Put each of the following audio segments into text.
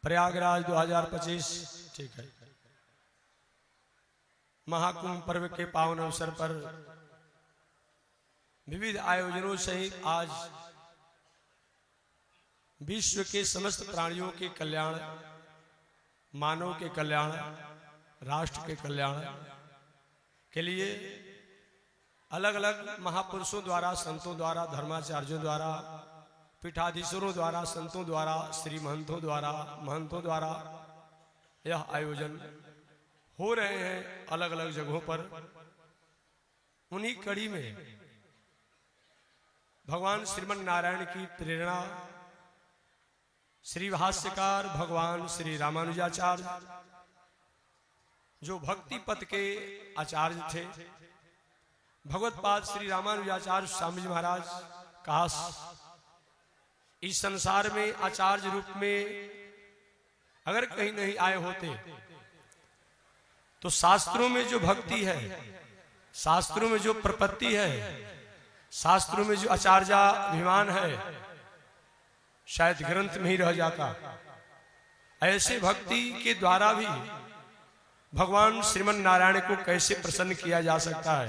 प्रयागराज 2025 ठीक है। महाकुंभ पर्व के पावन अवसर पर विविध आयोजनों सहित आज विश्व के समस्त प्राणियों के कल्याण, मानव के कल्याण, राष्ट्र के कल्याण के लिए अलग अलग महापुरुषों द्वारा, संतों द्वारा, धर्माचार्यों द्वारा, पीठाधीश्वरों द्वारा, संतों द्वारा, श्री महंतों द्वारा यह आयोजन हो रहे हैं अलग अलग जगहों पर। उन्हीं कड़ी में भगवान श्रीमन नारायण की प्रेरणा श्री भाष्यकार भगवान श्री रामानुजाचार्य, जो भक्ति पथ के आचार्य थे, भगवत्पाद श्री रामानुजाचार्य स्वामी जी महाराज काश इस संसार में आचार्य रूप में अगर कहीं नहीं आए होते तो शास्त्रों में जो भक्ति है, शास्त्रों में जो प्रपत्ति है, शास्त्रों में जो आचार्याभिमान है, शायद ग्रंथ में ही रह जाता। ऐसे भक्ति के द्वारा भी भगवान श्रीमन नारायण को कैसे प्रसन्न किया जा सकता है,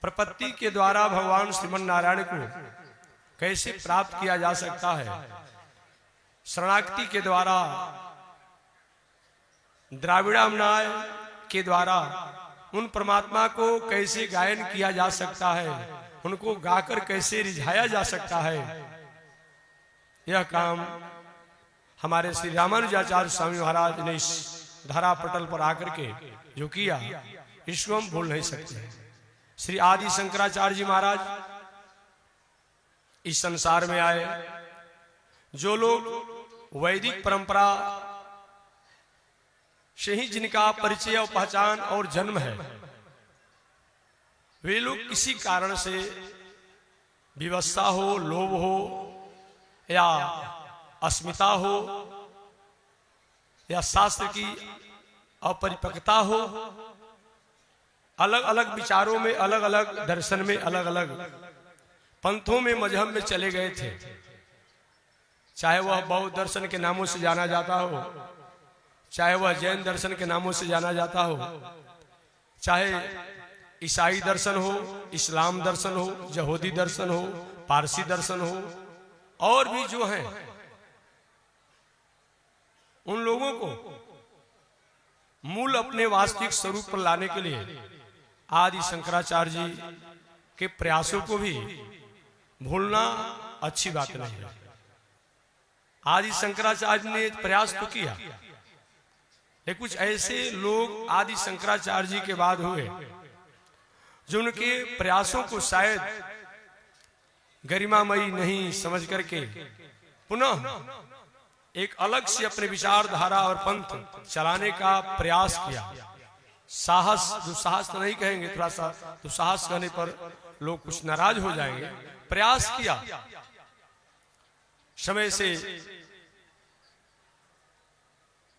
प्रपत्ति के द्वारा भगवान श्रीमन नारायण को कैसे प्राप्त किया जा सकता है, शरणागति के द्वारा, द्राविड़ामनाय के द्वारा उन परमात्मा को कैसे गायन किया जा सकता है, उनको गाकर कैसे रिझाया जा सकता है, यह काम हमारे श्री रामानुजाचार्य स्वामी महाराज ने इस धरा पटल पर आकर के जो किया, इसको हम भूल नहीं सकते। श्री आदि शंकराचार्य जी महाराज इस संसार में आए। जो लोग वैदिक परंपरा से ही जिनका परिचय और पहचान और जन्म है, वे लोग किसी कारण से विवशता हो, लोभ हो या अस्मिता हो या शास्त्र की अपरिपक्वता हो, अलग अलग विचारों में, अलग अलग दर्शन में, अलग अलग पंथों में, मजहब में चले गए थे। चाहे वह बौद्ध दर्शन के नामों से जाना जाता हो, चाहे वह जैन दर्शन के नामों से जाना जाता हो, चाहे ईसाई दर्शन हो, इस्लाम दर्शन हो, यहूदी दर्शन हो, पारसी दर्शन हो, और भी जो हैं, उन लोगों को मूल अपने वास्तविक स्वरूप पर लाने के लिए आदि शंकराचार्य जी के प्रयासों को भी भूलना अच्छी बात नहीं है। आदि शंकराचार्य ने प्रयास तो किया, लेकिन कुछ ऐसे लोग आदि शंकराचार्य जी के बाद हुए जो उनके प्रयासों को शायद गरिमामयी नहीं समझ करके पुनः एक अलग से अपने विचारधारा और पंथ चलाने का प्रयास किया। साहस, दुस्साहस तो नहीं कहेंगे, थोड़ा सा दुस्साहस कहने पर लोग कुछ नाराज हो जाएंगे। प्रयास किया समय से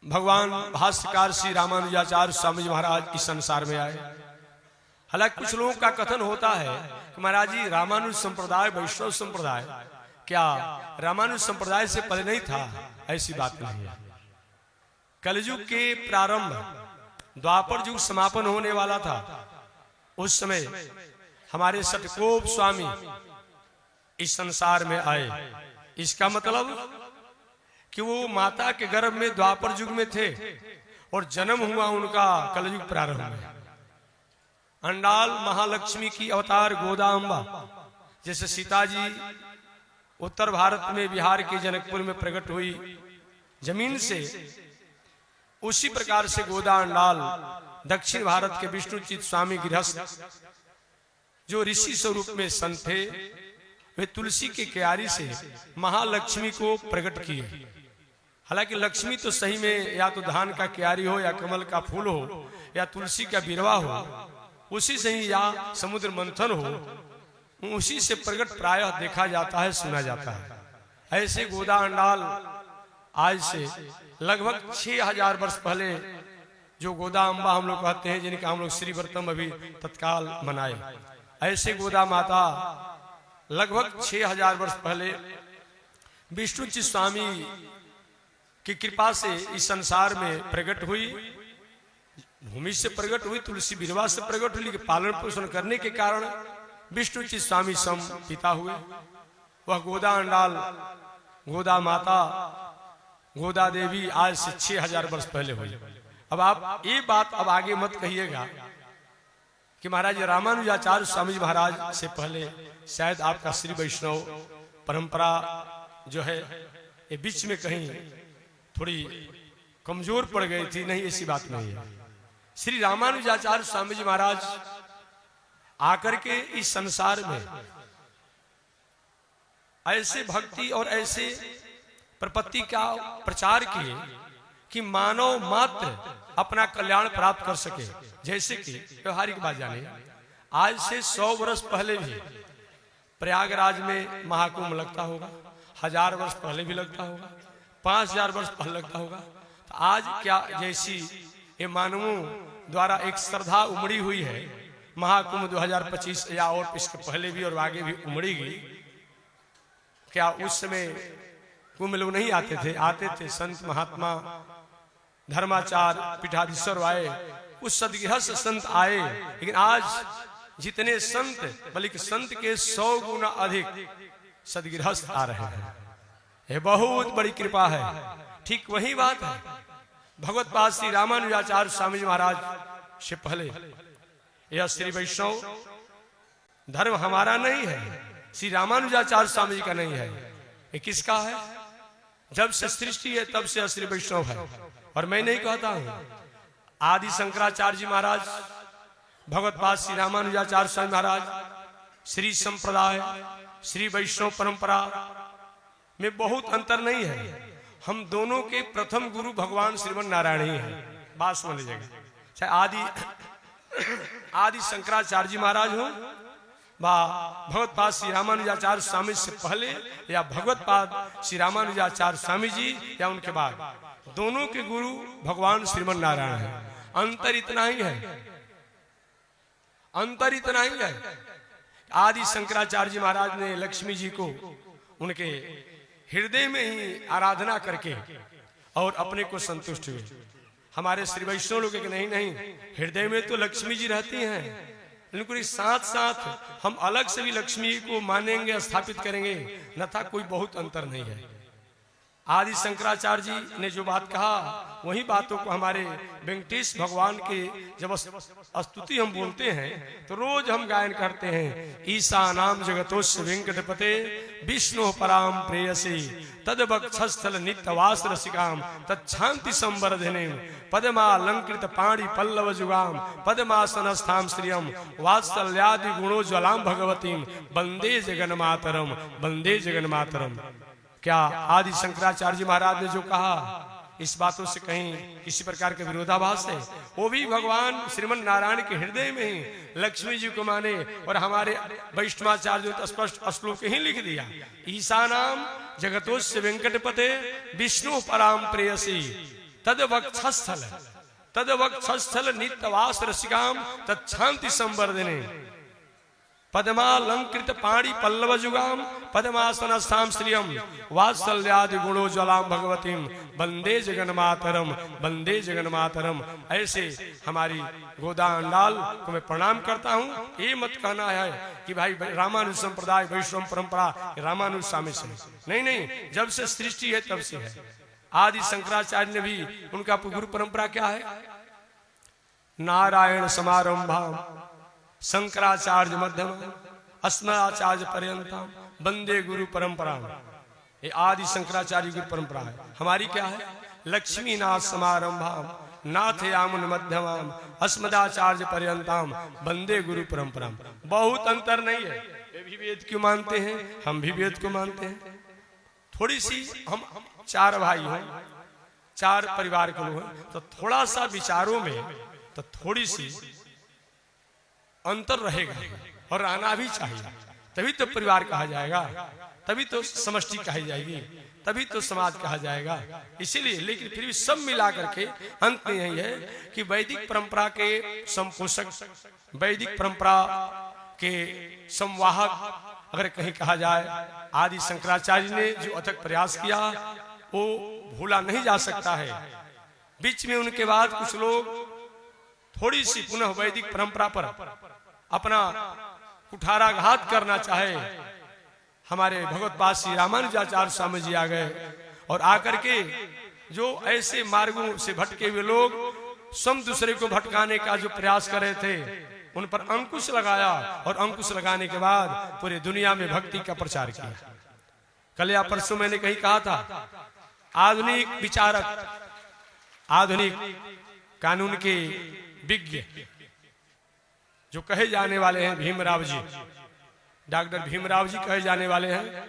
भगवान भाष्यकार श्री रामानुजाचार्य स्वामी जी महाराज इस संसार में आए। हालांकि कुछ लोगों का कथन होता है कि महाराज जी रामानुज संप्रदाय वैष्णव संप्रदाय क्या रामानुज संप्रदाय से पहले नहीं था? ऐसी बात नहीं है। कलयुग के प्रारंभ, द्वापर युग समापन होने वाला था, उस समय हमारे सतकोप स्वामी इस संसार में आए। इसका मतलब कि वो माता के गर्भ में द्वापर युग में थे और जन्म हुआ उनका कलयुग प्रारंभ में। अंडाल महालक्ष्मी की अवतार गोदा अम्बा, जैसे सीता जी उत्तर भारत में बिहार के जनकपुर में प्रकट हुई जमीन से, उसी प्रकार से गोदा अंडाल दक्षिण भारत के विष्णुचित स्वामी गृहस्थ जो ऋषि स्वरूप में संत थे, वे तुलसी के क्यारी से महालक्ष्मी को प्रकट किए। हालांकि लक्ष्मी तो सही में या तो धान का क्यारी हो, या कमल का फूल हो, या तुलसी का बिरवा हो, उसी से ही, या समुद्र मंथन हो, उसी से प्रकट प्रायः देखा जाता है, सुना जाता है। ऐसे गोदा अंडाल आज से लगभग 6000 वर्ष पहले जो गोदा अम्बा हम लोग कहते हैं, जिनका हम लोग श्री व्रतम अभी तत्काल मनाए, ऐसे गोदा माता लगभग 6000 वर्ष पहले विष्णुचित स्वामी की कृपा से इस संसार में प्रकट हुई, भूमि से प्रकट हुई, तुलसी बिरवा से प्रकट हुई, पालन पोषण करने के कारण विष्णुचित स्वामी सम पिता हुए। वह गोदा अंडाल, गोदा माता, गोदा देवी आज से 6000 वर्ष पहले हुई। अब आप ये बात अब आगे मत कहिएगा कि महाराज रामानुजाचार्य स्वामी जी महाराज से पहले शायद आपका श्री वैष्णव परंपरा जो है ये बीच में कहीं थोड़ी कमजोर पड़ गई थी। नहीं, ऐसी बात नहीं है। श्री रामानुजाचार्य स्वामी जी महाराज आकर के इस संसार में ऐसे भक्ति और ऐसे प्रपत्ति का प्रचार किए कि मानव मात्र अपना कल्याण प्राप्त कर सके। जैसे कि व्यवहारिक बात जाने, आज से 100 वर्ष पहले भी प्रयागराज में महाकुंभ लगता होगा, 1000 वर्ष पहले भी लगता होगा, 5000 वर्ष पहले लगता होगा। तो आज क्या जैसी ये मानवों द्वारा एक श्रद्धा उमड़ी हुई है, महाकुंभ 2025 या और इसके पहले भी और आगे भी उमड़ेगी। क्या उस समय कुंभ लोग नहीं आते थे? आते थे। संत महात्मा धर्माचार्य पीठाधीश्वर आए, उस सदगृहस्थ संत आए। लेकिन आज जितने संत, बल्कि संत के 100 गुना अधिक सदगृहस्थ आ रहे हैं। यह बहुत बड़ी कृपा है। ठीक वही बात है भगवत पाद श्री रामानुजाचार्य स्वामी जी महाराज से पहले। यह श्री वैष्णव धर्म हमारा नहीं है, श्री रामानुजाचार्य स्वामी जी का नहीं है। ये किसका है? जब से सृष्टि है तब से श्री वैष्णव है। और मैं नहीं कहता हूं, आदि शंकराचार्य जी महाराज, भगवत पाद श्री रामानुजाचार्य स्वामी महाराज, श्री संप्रदाय, श्री वैष्णव परंपरा में बहुत अंतर नहीं है। हम दोनों के प्रथम गुरु भगवान श्रीमन नारायण ही हैं। बात समझ लीजिएगा। चाहे आदि शंकराचार्य जी महाराज हो, भगवत पाद श्री रामानुजाचार्य स्वामी से पहले, या भगवत पाद श्री रामानुजाचार्य स्वामी जी या उनके बाद, दोनों के गुरु भगवान श्रीमन नारायण है। अंतर इतना ही है, अंतर इतना ही है। आदि शंकराचार्य जी महाराज ने लक्ष्मी जी को उनके हृदय में ही आराधना करके और अपने को संतुष्ट हुए। हमारे श्री वैष्णव लोग नहीं नहीं, हृदय में तो लक्ष्मी जी रहती हैं, लेकिन साथ साथ हम अलग से भी लक्ष्मी को मानेंगे, स्थापित करेंगे, न था कोई बहुत अंतर नहीं है। आदि शंकराचार्य जी ने जो बात कहा, वही बातों को हमारे वेंकटेश भगवान के जब स्तुति हम बोलते हैं तो रोज हम गायन करते हैं। ईसा नाम जगतोस्य वेंकटपते विष्णु पराम प्रेयसी तद वक्षस्थल नित्यवास रसिकाम तच्छांति संवर्धने पद्मालंकृत पाणी पल्लव जुगाम पद्मासनस्थाम श्रियम वात्सल्यादि गुणोज्वलाम भगवतीम वंदे जगन्मातरम, वंदे जगन्मातरम। क्या आदि शंकराचार्य जी महाराज ने जो कहा, इस बातों से कहीं किसी प्रकार का विरोधाभास है? वो भी भगवान श्रीमन नारायण के हृदय में ही लक्ष्मी जी को माने। और हमारे वैष्णवाचार्य ने स्पष्ट श्लोक ही लिख दिया, ईसा नाम जगतोस्य वेंकटपते विष्णु पराम प्रेयसी तद वक्षस्थल नित्यवास रसिकाम तच्छांति संवर्धने पद्मालंकृत पाणी पल्लव जुगाम पद्मासनस्थाम श्रियम वात्सल्यादि गुणोज्वलाम भगवतीम वंदे जगन्मातरम, वंदे जगन्मातरम। ऐसे हमारी गोदा अंडाल को मैं प्रणाम करता हूँ। ये मत कहना है कि भाई रामानुज संप्रदाय वैष्णव परंपरा रामानुज स्वामी से नहीं, नहीं, जब से सृष्टि है तब से है। आदि शंकराचार्य ने भी, उनका गुरु परंपरा क्या है? नारायण समारंभा शंकराचार्य मध्यम अस्मदाचार्य पर्यंतम वंदे गुरु परंपरा। ये आदि शंकराचार्य गुरु परंपरा है। हमारी क्या है? लक्ष्मी नाथ समारंभा नाथ यामुन मध्यमाम अस्मदाचार्य पर्यंतम वंदे गुरु परंपरा। बहुत अंतर नहीं है। वे भी वेद क्यों मानते हैं, हम भी वेद को मानते हैं। थोड़ी सी हम 4 भाई हैं, 4 परिवार के लोग हैं, तो थोड़ा सा विचारों में तो थोड़ी सी अंतर रहेगा और आना भी चाहिए। तभी तो परिवार कहा जाएगा, तभी तो समष्टि कही जाएगी, तभी तो समाज कहा जाएगा। इसीलिए, लेकिन फिर भी सब मिला करके अंत में यही है कि वैदिक परंपरा के संपोषक, वैदिक परंपरा के संवाहक अगर कहीं कहा जाए, आदि शंकराचार्य ने जो अथक प्रयास किया वो भूला नहीं जा सकता है। बीच में उनके बाद कुछ लोग थोड़ी सी पुनः वैदिक परंपरा पर अपना कुठाराघात करना चाहे। हमारे भगवत पाद श्री रामानुजाचार्य स्वामी जी आ गए और आकर के जो ऐसे मार्गों से भटके हुए लोग स्वयं दूसरे को भटकाने का जो प्रयास कर रहे थे, उन पर अंकुश लगाया और अंकुश लगाने के बाद पूरी दुनिया में भक्ति का प्रचार किया। कल या परसों मैंने कहीं कहा था, आधुनिक विचारक, आधुनिक कानून के विज्ञ जो कहे जाने वाले हैं भीमराव जी, डॉक्टर भीमराव जी कहे जाने वाले हैं,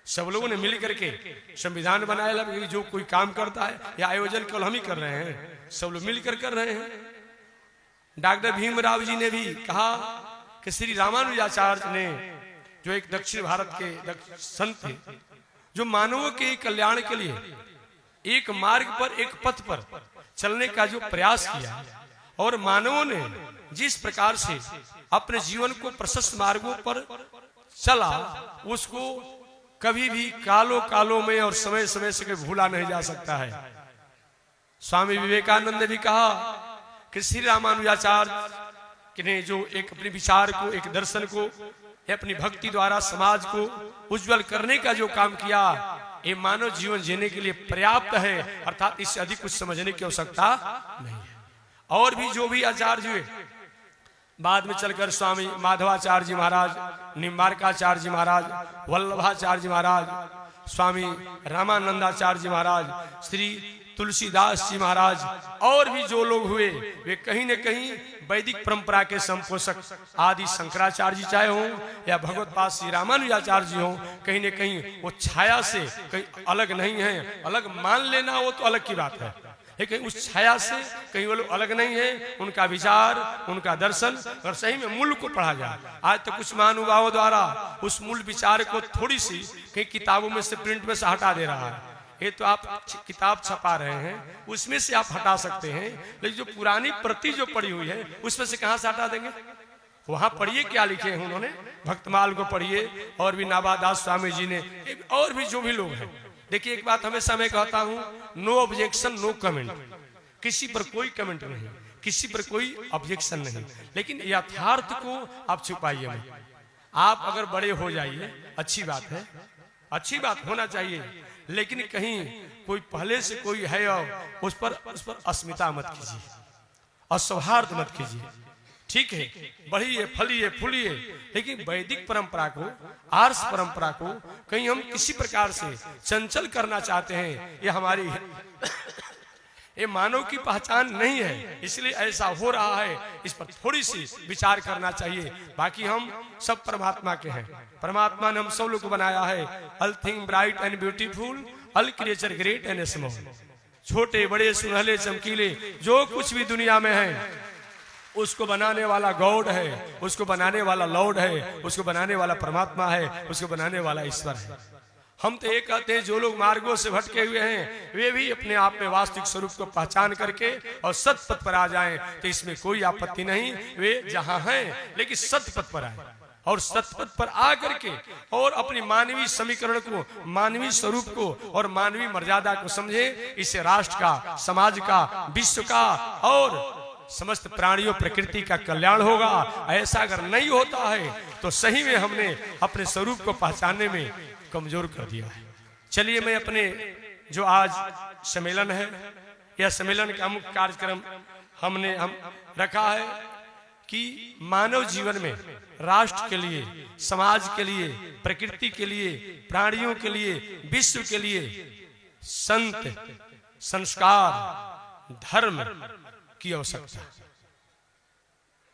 सब लोगों ने मिल करके संविधान बनाया। जो कोई काम करता है या आयोजन केवल हम ही कर रहे हैं, सब लोग मिलकर कर रहे हैं। डॉक्टर भीमराव जी ने भी कहा कि श्री रामानुजाचार्य ने, जो एक दक्षिण भारत के संत थे, जो मानवों के कल्याण के लिए एक मार्ग पर, एक पथ पर चलने का जो प्रयास किया और मानवों ने जिस प्रकार से अपने जीवन को प्रशस्त मार्गों पर चला, उसको कभी भी कालों कालों में और समय समय से भूला नहीं जा सकता है। स्वामी विवेकानंद ने भी कहा कि श्री रामानुजाचार्य ने जो एक अपने विचार को, एक दर्शन को, अपनी भक्ति द्वारा समाज को उज्जवल करने का जो काम किया, ये मानव जीवन जीने के लिए पर्याप्त है, अर्थात इससे अधिक कुछ समझने की आवश्यकता नहीं है। और भी जो भी आचार्य हुए बाद में चलकर, स्वामी माधवाचार्य जी महाराज, निम्बारकाचार्य जी महाराज, वल्लभाचार्य जी महाराज, स्वामी रामानंदाचार्य जी महाराज, श्री तुलसीदास जी महाराज, और भी जो लोग हुए, वे कहीं न कहीं वैदिक परंपरा के संपोषक आदि शंकराचार्य जी चाहे हों या भगवत पाद श्री रामानुजाचार्य जी हों, कहीं न कहीं वो छाया से कहीं अलग नहीं है। अलग मान लेना वो तो अलग की बात है, लेकिन उस छाया से कहीं वो लोग अलग नहीं है। उनका विचार, उनका दर्शन, और सही में मूल को पढ़ा जाए। आज तो कुछ महानुभावों द्वारा उस मूल विचार को थोड़ी सी कहीं किताबों में से, प्रिंट में से हटा दे रहा है। ये तो आप किताब छपा रहे हैं, उसमें से आप हटा सकते हैं, लेकिन जो पुरानी प्रति जो पड़ी हुई है उसमें से कहां से हटा देंगे? वहां पढ़िए क्या लिखे हैं उन्होंने, भक्तमाल को पढ़िए, और भी नाभादास स्वामी जी ने, और भी जो भी लोग हैं। देखिए, एक बात हमेशा मैं कहता हूं, नो ऑब्जेक्शन नो कमेंट। किसी पर कोई कमेंट नहीं, किसी पर कोई ऑब्जेक्शन नहीं, लेकिन यथार्थ को आप छुपाइए मत। आप अगर बड़े हो जाइए, अच्छी बात है, अच्छी बात होना चाहिए, लेकिन कहीं कोई पहले से कोई है और उस पर अस्मिता मत कीजिए, असौहार्द मत कीजिए। ठीक है, बढ़िए, फलिए, फूलिए, लेकिन वैदिक परंपरा को, आर्ष परंपरा को कहीं हम किसी प्रकार से चंचल करना चाहते हैं, ये हमारी ये मानव की पहचान नहीं है, इसलिए ऐसा हो रहा है। इस पर थोड़ी सी विचार करना चाहिए। बाकी हम सब परमात्मा के हैं, परमात्मा ने हम सब लोग को बनाया है। All thing bright and beautiful, all creature great and small. छोटे बड़े सुनहले चमकीले जो कुछ भी दुनिया में है, उसको बनाने वाला गॉड है, उसको बनाने वाला लॉर्ड है, उसको बनाने वाला परमात्मा है, उसको बनाने वाला ईश्वर है। हम तो ये कहते हैं, जो लोग मार्गों से भटके हुए हैं, वे भी अपने आप में वास्तविक स्वरूप को पहचान करके और सत्य पथ पर आ जाएं, तो इसमें कोई आपत्ति नहीं। वे जहां हैं, लेकिन सत्य पथ पर आए, और सत्य पथ पर आ करके और अपनी मानवीय समीकरण को, मानवीय स्वरूप को और मानवीय मर्यादा को समझे। इससे राष्ट्र का, समाज का, विश्व का और समस्त प्राणियों, प्रकृति का कल्याण होगा। ऐसा अगर नहीं होता है तो सही में हमने अपने स्वरूप को पहचानने में कमजोर कर दिया है। चलिए, मैं अपने जो आज सम्मेलन है, यह सम्मेलन का मुख्य कार्यक्रम हम रखा है कि मानव जीवन में राष्ट्र के लिए, समाज के लिए, प्रकृति के लिए, प्राणियों के लिए, विश्व के लिए संत, संस्कार, धर्म की आवश्यकता।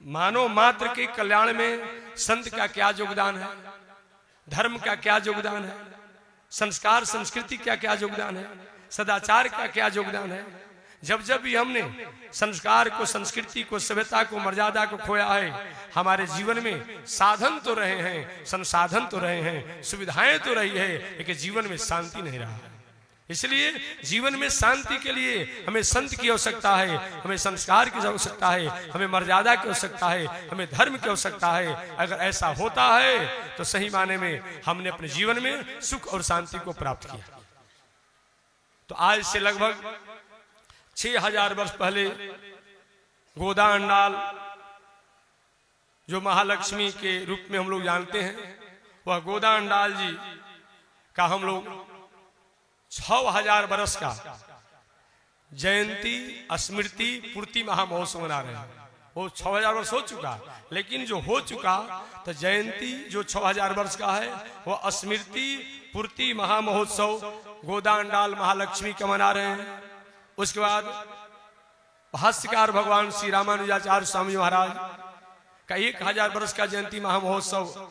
मानव मात्र के कल्याण में संत का क्या योगदान है, धर्म का क्या योगदान है, संस्कार संस्कृति का क्या योगदान है, सदाचार का क्या योगदान है। जब जब भी हमने संस्कार को, संस्कृति को, सभ्यता को, मर्यादा को खोया है, हमारे जीवन में साधन तो रहे हैं, संसाधन तो रहे हैं, सुविधाएं तो रही है, लेकिन जीवन में शांति नहीं रहा है। इसलिए जीवन में शांति के लिए हमें संत की आवश्यकता है, हमें संस्कार की आवश्यकता है, हमें मर्यादा की आवश्यकता है, हमें धर्म की आवश्यकता है। अगर ऐसा होता है तो सही माने में हमने अपने जीवन में सुख और शांति को प्राप्त किया। तो आज से लगभग 6000 वर्ष पहले गोदा अंडाल जो महालक्ष्मी के रूप में हम लोग जानते हैं, वह गोदा अंडाल जी का हम लोग 6000 वर्ष का जयंती स्मृति पूर्ति महामहोत्सव मना रहे हैं। वो 6000 वर्ष हो चुका, लेकिन जो हो चुका तो जयंती जो 6000 वर्ष का है वह स्मृति पूर्ति महामहोत्सव गोदा अंडाल महालक्ष्मी का मना रहे हैं। उसके बाद भाष्यकार भगवान श्री रामानुजाचार्य स्वामी जी महाराज का 1000 वर्ष का जयंती महामहोत्सव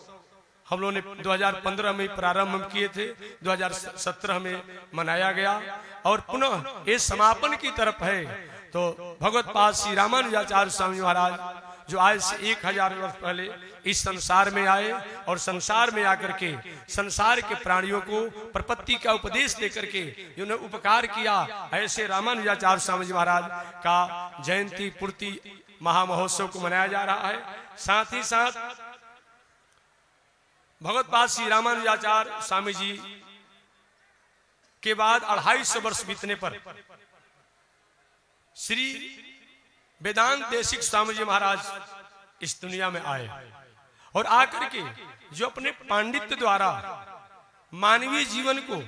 हम लोगों ने 2015 में प्रारंभ किए थे, 2017 में मनाया गया और पुनः ये समापन की तरफ है। तो भगवत पाद श्री रामानुजाचार्य स्वामी महाराज जो आज से 1000 वर्ष पहले इस संसार में आए और संसार में आकर के संसार के प्राणियों को प्रपत्ति का उपदेश देकर के जिन्होंने उपकार किया, ऐसे रामानुजाचार्य स्वामी जी महाराज का जयंती पूर्ति महामहोत्सव को मनाया जा रहा है। साथ ही साथ भगवत पाद श्री रामानुजाचार्य स्वामी जी के बाद 250 वर्ष बीतने पर श्री वेदांत देशिक स्वामी जी महाराज इस दुनिया में आए और आकर के जो अपने पांडित्य द्वारा मानवीय जीवन को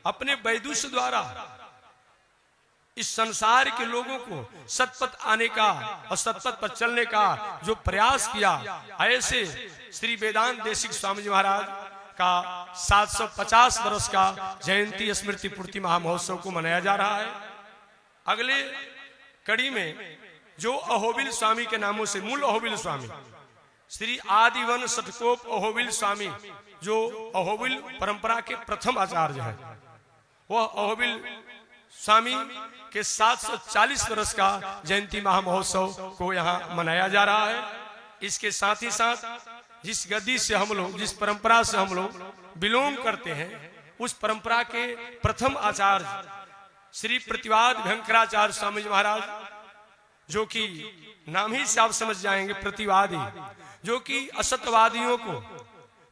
अपने वैदुष्य द्वारा इस संसार के लोगों को सतपथ आने का और सतपथ पर चलने का जो प्रयास किया, ऐसे श्री वेदांत देशिक स्वामी जी महाराज का 750 वर्ष का जयंती स्मृति पूर्ति महामहोत्सव को मनाया जा रहा है। अगले कड़ी में जो अहोबिल स्वामी के नामों से मूल अहोबिल स्वामी श्री आदिवन सतकोप अहोबिल स्वामी जो अहोबिल परंपरा के प्रथम आचार्य है, वह अहोबिल स्वामी के 740 वर्ष का जयंती महामहोत्सव को यहाँ मनाया जा रहा है। इसके साथ ही साथ जिस गद्दी से हम लोग, जिस परंपरा से हम लोग बिलोंग करते हैं, उस परंपरा के प्रथम आचार्य श्री प्रतिवाद भयंकराचार्य स्वामी जी महाराज, जो कि नाम ही से आप समझ जाएंगे प्रतिवादी, जो कि असत्यवादियों को,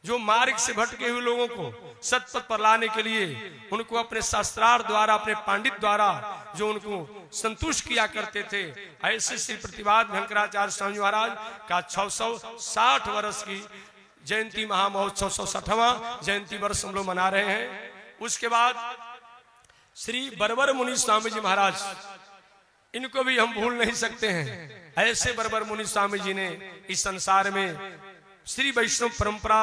जो मार्ग से भटके हुए लोगों को सतपथ पर लाने के लिए उनको अपने शास्त्रार्थ द्वारा, अपने पांडित द्वारा जो उनको संतुष्ट किया करते थे, ऐसे श्री प्रतिवाद भयंकराचार्य स्वामी महाराज का 660 वर्ष की जयंती महामहोत्सव 660वां जयंती वर्ष हम लोग मना रहे हैं। उसके बाद श्री बरबर मुनि स्वामी जी महाराज, इनको भी हम भूल नहीं सकते हैं। ऐसे बरबर मुनि स्वामी जी ने इस संसार में श्री वैष्णव परंपरा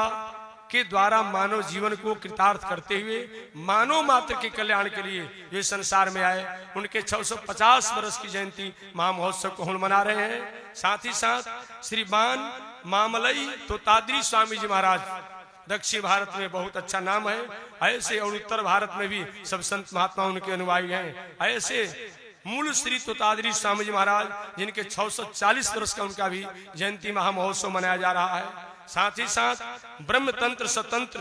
के द्वारा मानव जीवन को कृतार्थ करते हुए मानव मात्र के कल्याण के लिए ये संसार में आए। उनके 650 वर्ष की जयंती महामहोत्सव को हम मना रहे हैं। साथ ही साथ श्री बान मामलई तोताद्री स्वामी जी महाराज, दक्षिण भारत में बहुत अच्छा नाम है, ऐसे और उत्तर भारत में भी सब संत महात्मा उनके अनुयायी हैं। ऐसे मूल श्री तोताद्री स्वामी जी महाराज, जिनके 640 वर्ष का उनका भी जयंती महामहोत्सव मनाया जा रहा है। साथ ही साथ ब्रह्म तंत्र स्वतंत्र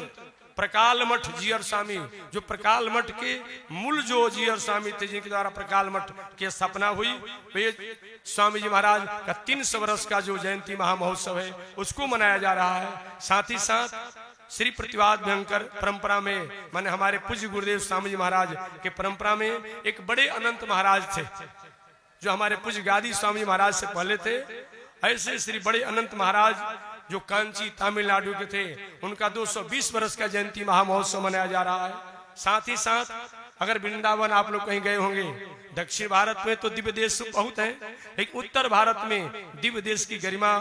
प्रकाल मठ जीयर स्वामी, जो प्रकाल मठ के मूल जो जीयर स्वामी थे, जिनके द्वारा प्रकाल मठ की स्थापना हुई, वे स्वामी जी महाराज का 300 वर्ष का जो जयंती महामहोत्सव है उसको मनाया जा रहा है। साथ ही साथ श्री प्रतिवाद भयंकर परंपरा में, माने हमारे पूज्य गुरुदेव स्वामी जी महाराज के परंपरा में एक बड़े अनंत महाराज थे, जो हमारे पूज्य गादी स्वामी जी महाराज से पहले थे। ऐसे श्री बड़े अनंत महाराज जो कांची तमिलनाडु के थे, उनका 220 वर्ष का जयंती महामहोत्सव मनाया जा रहा है। साथ ही साथ अगर वृंदावन आप लोग कहीं गए होंगे, दक्षिण भारत में तो दिव्य देश बहुत है, लेकिन उत्तर भारत में दिव्य देश की गरिमा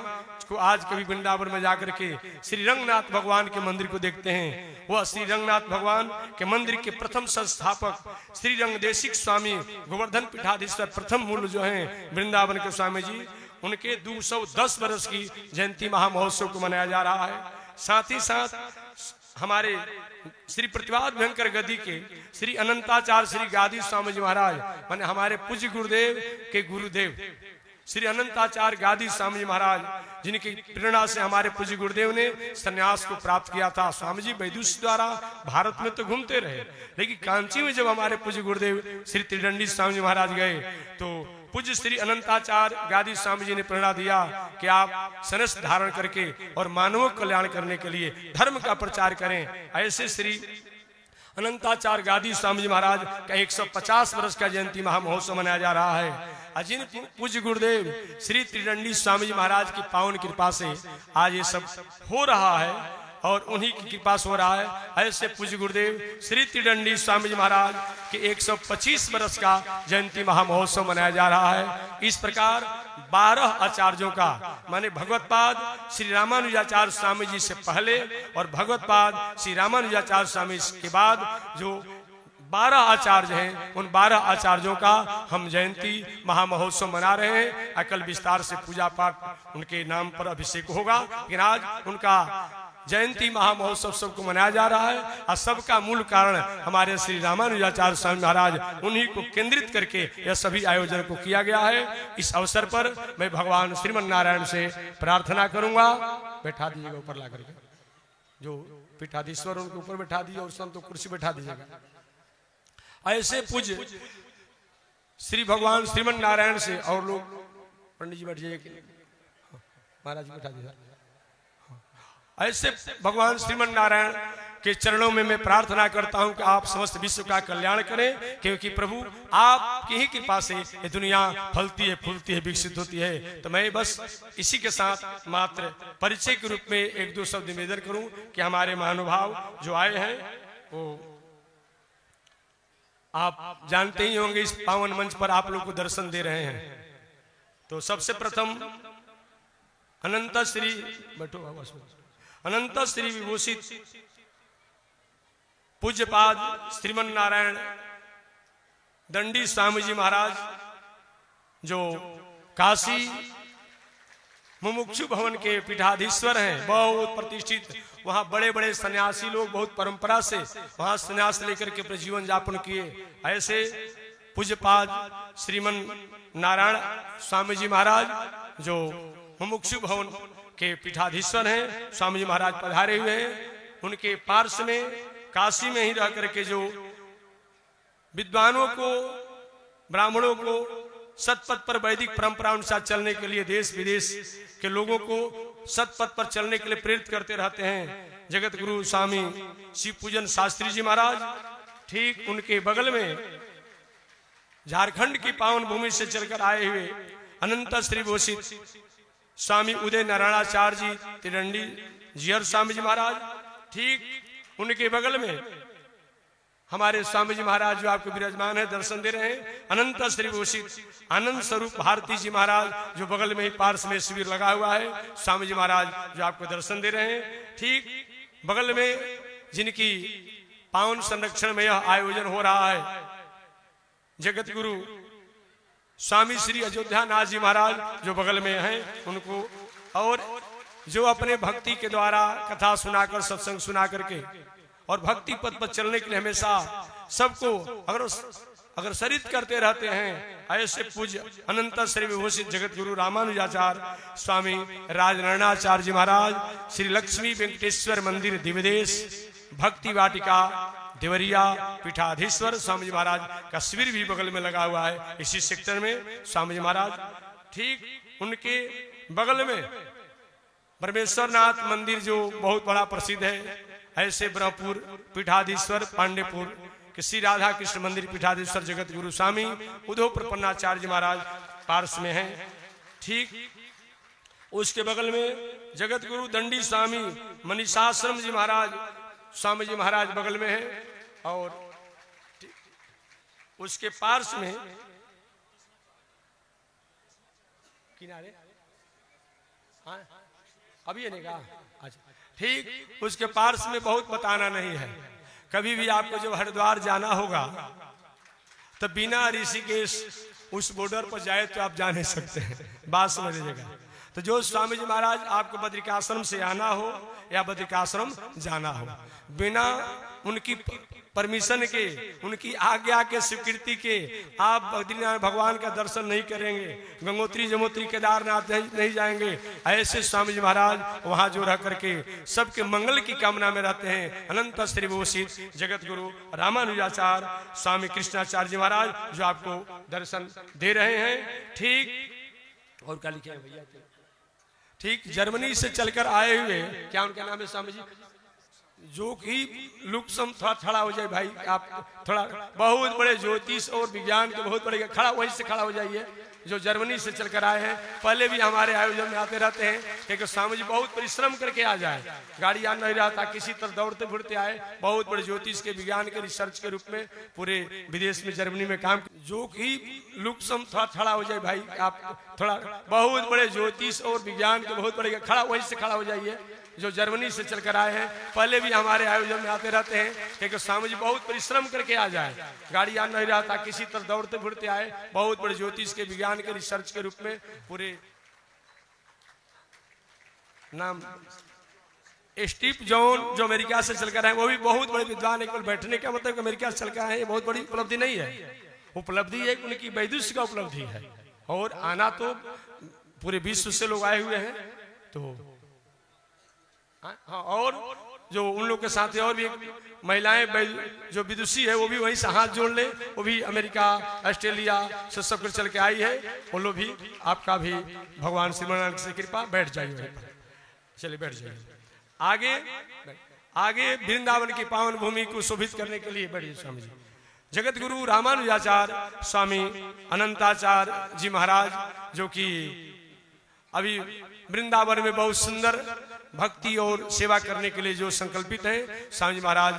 को आज कभी वृंदावन में जाकर के श्री रंगनाथ भगवान के मंदिर को देखते हैं। वह श्री रंगनाथ भगवान के मंदिर के प्रथम संस्थापक श्री रंगदेशिक स्वामी गोवर्धन पीठाधीश्वर प्रथम मूल जो हैं वृंदावन के स्वामी जी, उनके 210 वर्ष की जयंती महामहोत्सव को मनाया जा रहा है। साथ ही साथ हमारे श्री प्रतिवाद भयंकर गद्दी के श्री अनंताचार्य श्री गादी स्वामी जी महाराज, माने हमारे पूज्य गुरुदेव के गुरुदेव श्री अनंताचार्य गादी स्वामी जी महाराज, जिनकी प्रेरणा से हमारे पूज्य गुरुदेव ने संन्यास को प्राप्त किया था। स्वामी जी वैदुष्य द्वारा भारत में तो घूमते रहे, लेकिन कांची में जब हमारे पूज्य गुरुदेव श्री त्रिदंडी स्वामी जी महाराज गए तो पूज्य श्री अनंताचार्य गादी स्वामी जी ने प्रेरणा दिया कि आप सन्यास धारण करके और मानव कल्याण करने के लिए धर्म का प्रचार करें। ऐसे श्री अनंताचार्य गादी स्वामी जी महाराज का 150 वर्ष का जयंती महामहोत्सव मनाया जा रहा है। अजिन पूज्य गुरुदेव श्री त्रिदंडी स्वामी जी महाराज की पावन कृपा से आज ये सब हो रहा है और उन्हीं की कृपा से हो रहा है। ऐसे पूज्य गुरुदेव श्री त्रिदंडी स्वामी जी महाराज के 125 वर्ष का जयंती महामहोत्सव मनाया जा रहा है। इस प्रकार 12 आचार्यों का माने भगवतपाद श्री रामानुजाचार्य स्वामी जी से पहले और भगवतपाद श्री रामानुजाचार्य स्वामी के बाद जो 12 आचार्य हैं, उन 12 आचार्यों का हम जयंती महामहोत्सव मना रहे हैं। अकल विस्तार से पूजा पाठ उनके नाम पर अभिषेक होगा, लेकिन आज उनका जयंती महामहोत्सव सबको मनाया जा रहा है और सबका मूल कारण हमारे श्री रामानुजाचार्य स्वामी महाराज उन्हीं को केंद्रित करके यह सभी आयोजन को किया गया है। इस अवसर पर मैं भगवान श्रीमन नारायण से प्रार्थना करूंगा, बैठा दीजिएगा ऊपर ला करके, जो पीठाधीश्वर उनके ऊपर बैठा दीजिए और संत कुर्सी बैठा दीजिएगा। ऐसे पूज्य श्री भगवान श्रीमन नारायण से और लोग पंडित जी बैठ जाइए, महाराज जी बैठा दीजिए। ऐसे भगवान श्रीमन नारायण के चरणों में मैं प्रार्थना करता हूं कि आप समस्त विश्व का कल्याण करें, क्योंकि प्रभु आपकी ही कृपा से ये दुनिया फलती है, फूलती है, विकसित होती है। तो मैं बस इसी के साथ मात्र परिचय के रूप में एक दो शब्द निवेदन करूं कि हमारे महानुभाव जो आए हैं वो आप जानते ही होंगे, इस पावन मंच पर आप लोग को दर्शन दे रहे हैं। तो सबसे प्रथम अनंत श्री बैठो अनंत श्री विभूषित पूज्यपाद श्रीमन नारायण दंडी स्वामी जी महाराज जो काशी मुमुक्षु भवन के पीठाधीश्वर हैं, बहुत प्रतिष्ठित, वहां बड़े बड़े सन्यासी लोग बहुत परंपरा से वहां सन्यास लेकर के अपने जीवन यापन किए। ऐसे पूज्यपाद श्रीमन नारायण स्वामी जी महाराज जो मुमुक्षु भवन के पीठाधीश्वर हैं, स्वामी जी महाराज पधारे हुए हैं। उनके पार्श्व में काशी में ही रह करके जो विद्वानों को, ब्राह्मणों को सतपथ पर वैदिक परंपरा अनुसार चलने के लिए देश विदेश के लोगों को सतपथ पर चलने के लिए प्रेरित करते रहते हैं, जगत गुरु स्वामी शिव पूजन शास्त्री जी महाराज, ठीक उनके बगल में झारखंड की पावन भूमि से चलकर आए हुए अनंत श्री भूषित स्वामी उदय नारायणाचार्य जी त्रिदंडी जीहर स्वामी जी महाराज, ठीक उनके बगल में हमारे स्वामी जी महाराज जो आपको विराजमान है, दर्शन दे रहे हैं। अनंत श्री भूषित आनंद स्वरूप भारती जी महाराज जो बगल में ही पार्श्व में शिविर लगा हुआ है, स्वामी जी महाराज जो आपको दर्शन दे रहे हैं। ठीक बगल में जिनकी पावन संरक्षण में यह आयोजन हो रहा है, जगत गुरु स्वामी श्री अयोध्या नाथ जी महाराज जो बगल में हैं, उनको और जो अपने भक्ति के द्वारा कथा सुनाकर, सत्संग सुना करके और भक्ति पथ पर चलने के लिए हमेशा सबको अग्रसरित करते रहते हैं, ऐसे पूज्य अनंत श्री विभूषित जगत गुरु रामानुजाचार्य स्वामी राजनारायणाचार्य जी महाराज श्री लक्ष्मी वेंकटेश्वर मंदिर दिवदेश भक्ति वाटिका देवरिया पीठाधीश्वर स्वामी जी महाराज का शिविर भी बगल में लगा हुआ है, इसी सेक्टर में स्वामी जी महाराज। ठीक उनके बगल में ब्रह्मेश्वरनाथ मंदिर जो बहुत बड़ा प्रसिद्ध है, ऐसे ब्रह्मपुर पीठाधीश्वर पांडेपुर के श्री राधा कृष्ण मंदिर पीठाधीश्वर जगत गुरु स्वामी उद्धव प्रपन्नाचार्य जी महाराज पार्श्व में हैं। ठीक उसके बगल में जगत गुरु दंडी स्वामी मनीषाश्रम जी महाराज स्वामी जी महाराज बगल में है, और उसके पार्श्व में किनारे अभी नहीं कहा, अच्छा ठीक उसके पार्श्व में बहुत बताना नहीं है। कभी भी आपको जब हरिद्वार जाना होगा तो बिना ऋषिकेश उस बॉर्डर पर जाए तो आप जा नहीं सकते हैं, बात समझ लीजिएगा। तो जो स्वामी जी महाराज आपको बद्रिकाश्रम से आना हो या बद्रिकाश्रम जाना हो, बिना उनकी परमिशन के, उनकी आज्ञा के, स्वीकृति के आप बद्रीनाथ भगवान का दर्शन नहीं करेंगे, गंगोत्री जमोत्री केदारनाथ नहीं जाएंगे। ऐसे स्वामी जी महाराज वहां जो रह करके सबके मंगल की कामना में रहते हैं। अनंत श्री भूषित जगत गुरु रामानुजाचार्य स्वामी कृष्णाचार्य जी महाराज जो आपको दर्शन दे रहे हैं। ठीक और क्या लिखे भैया, ठीक जर्मनी से चलकर आए हुए, क्या उनका नाम है स्वामी जी? जो कि लुक्सम थोड़ा खड़ा हो जाए भाई, आप थोड़ा बहुत बड़े ज्योतिष और विज्ञान के बहुत बड़े खड़ा वहीं से खड़ा हो जाइए, जो जर्मनी से चलकर आए हैं। पहले भी हमारे आयोजन में आते रहते हैं, क्योंकि स्वामी जी बहुत परिश्रम करके आ जाए, गाड़ी आ नहीं रहा था, किसी तरह दौड़ते फिरते आए। बहुत बड़े ज्योतिष के विज्ञान के रिसर्च के रूप में पूरे विदेश में जर्मनी में काम, जो कि लुक्सम थोड़ा खड़ा हो जाए भाई, आप थोड़ा बहुत बड़े ज्योतिष और विज्ञान के बहुत बड़े खड़ा वहीं से खड़ा हो जाइए, जो जर्मनी से चलकर आए हैं। पहले भी हमारे आयोजन में आते रहते हैं, क्योंकि स्वामी जी बहुत परिश्रम करके आ जाए, गाड़ी आ नहीं रहा था, किसी तरह दौड़ते फिरते आए। बहुत बड़े ज्योतिष के विज्ञान के रिसर्च के रूप में पूरे नाम स्टीव जॉन जो अमेरिका से चलकर आए, वो भी बहुत बड़े विद्वान। एक बैठने का मतलब अमेरिका से चलकर आए, ये बहुत बड़ी उपलब्धि नहीं है, उपलब्धि एक उनकी वैदुष्य का उपलब्धि है। और आना तो पूरे विश्व से लोग आए हुए हैं। तो हाँ, और जो उन लोग के साथ और भी महिलाएं जो विदुषी है, वो भी वहीं से हाथ जोड़ ले, वो भी अमेरिका ऑस्ट्रेलिया से सब कुछ चल के आई है। वो लोग भी आपका भी भगवान श्री नारायण से कृपा, बैठ जाइए, चलिए बैठ जाइए। आगे आगे वृंदावन की पावन भूमि को शोभित करने के लिए बढ़िए स्वामी जी जगत गुरु रामानुजाचार्य स्वामी अनंताचार्य जी महाराज, जो कि अभी वृंदावन में बहुत सुंदर भक्ति और सेवा करने के लिए जो संकल्पित है, स्वामी जी महाराज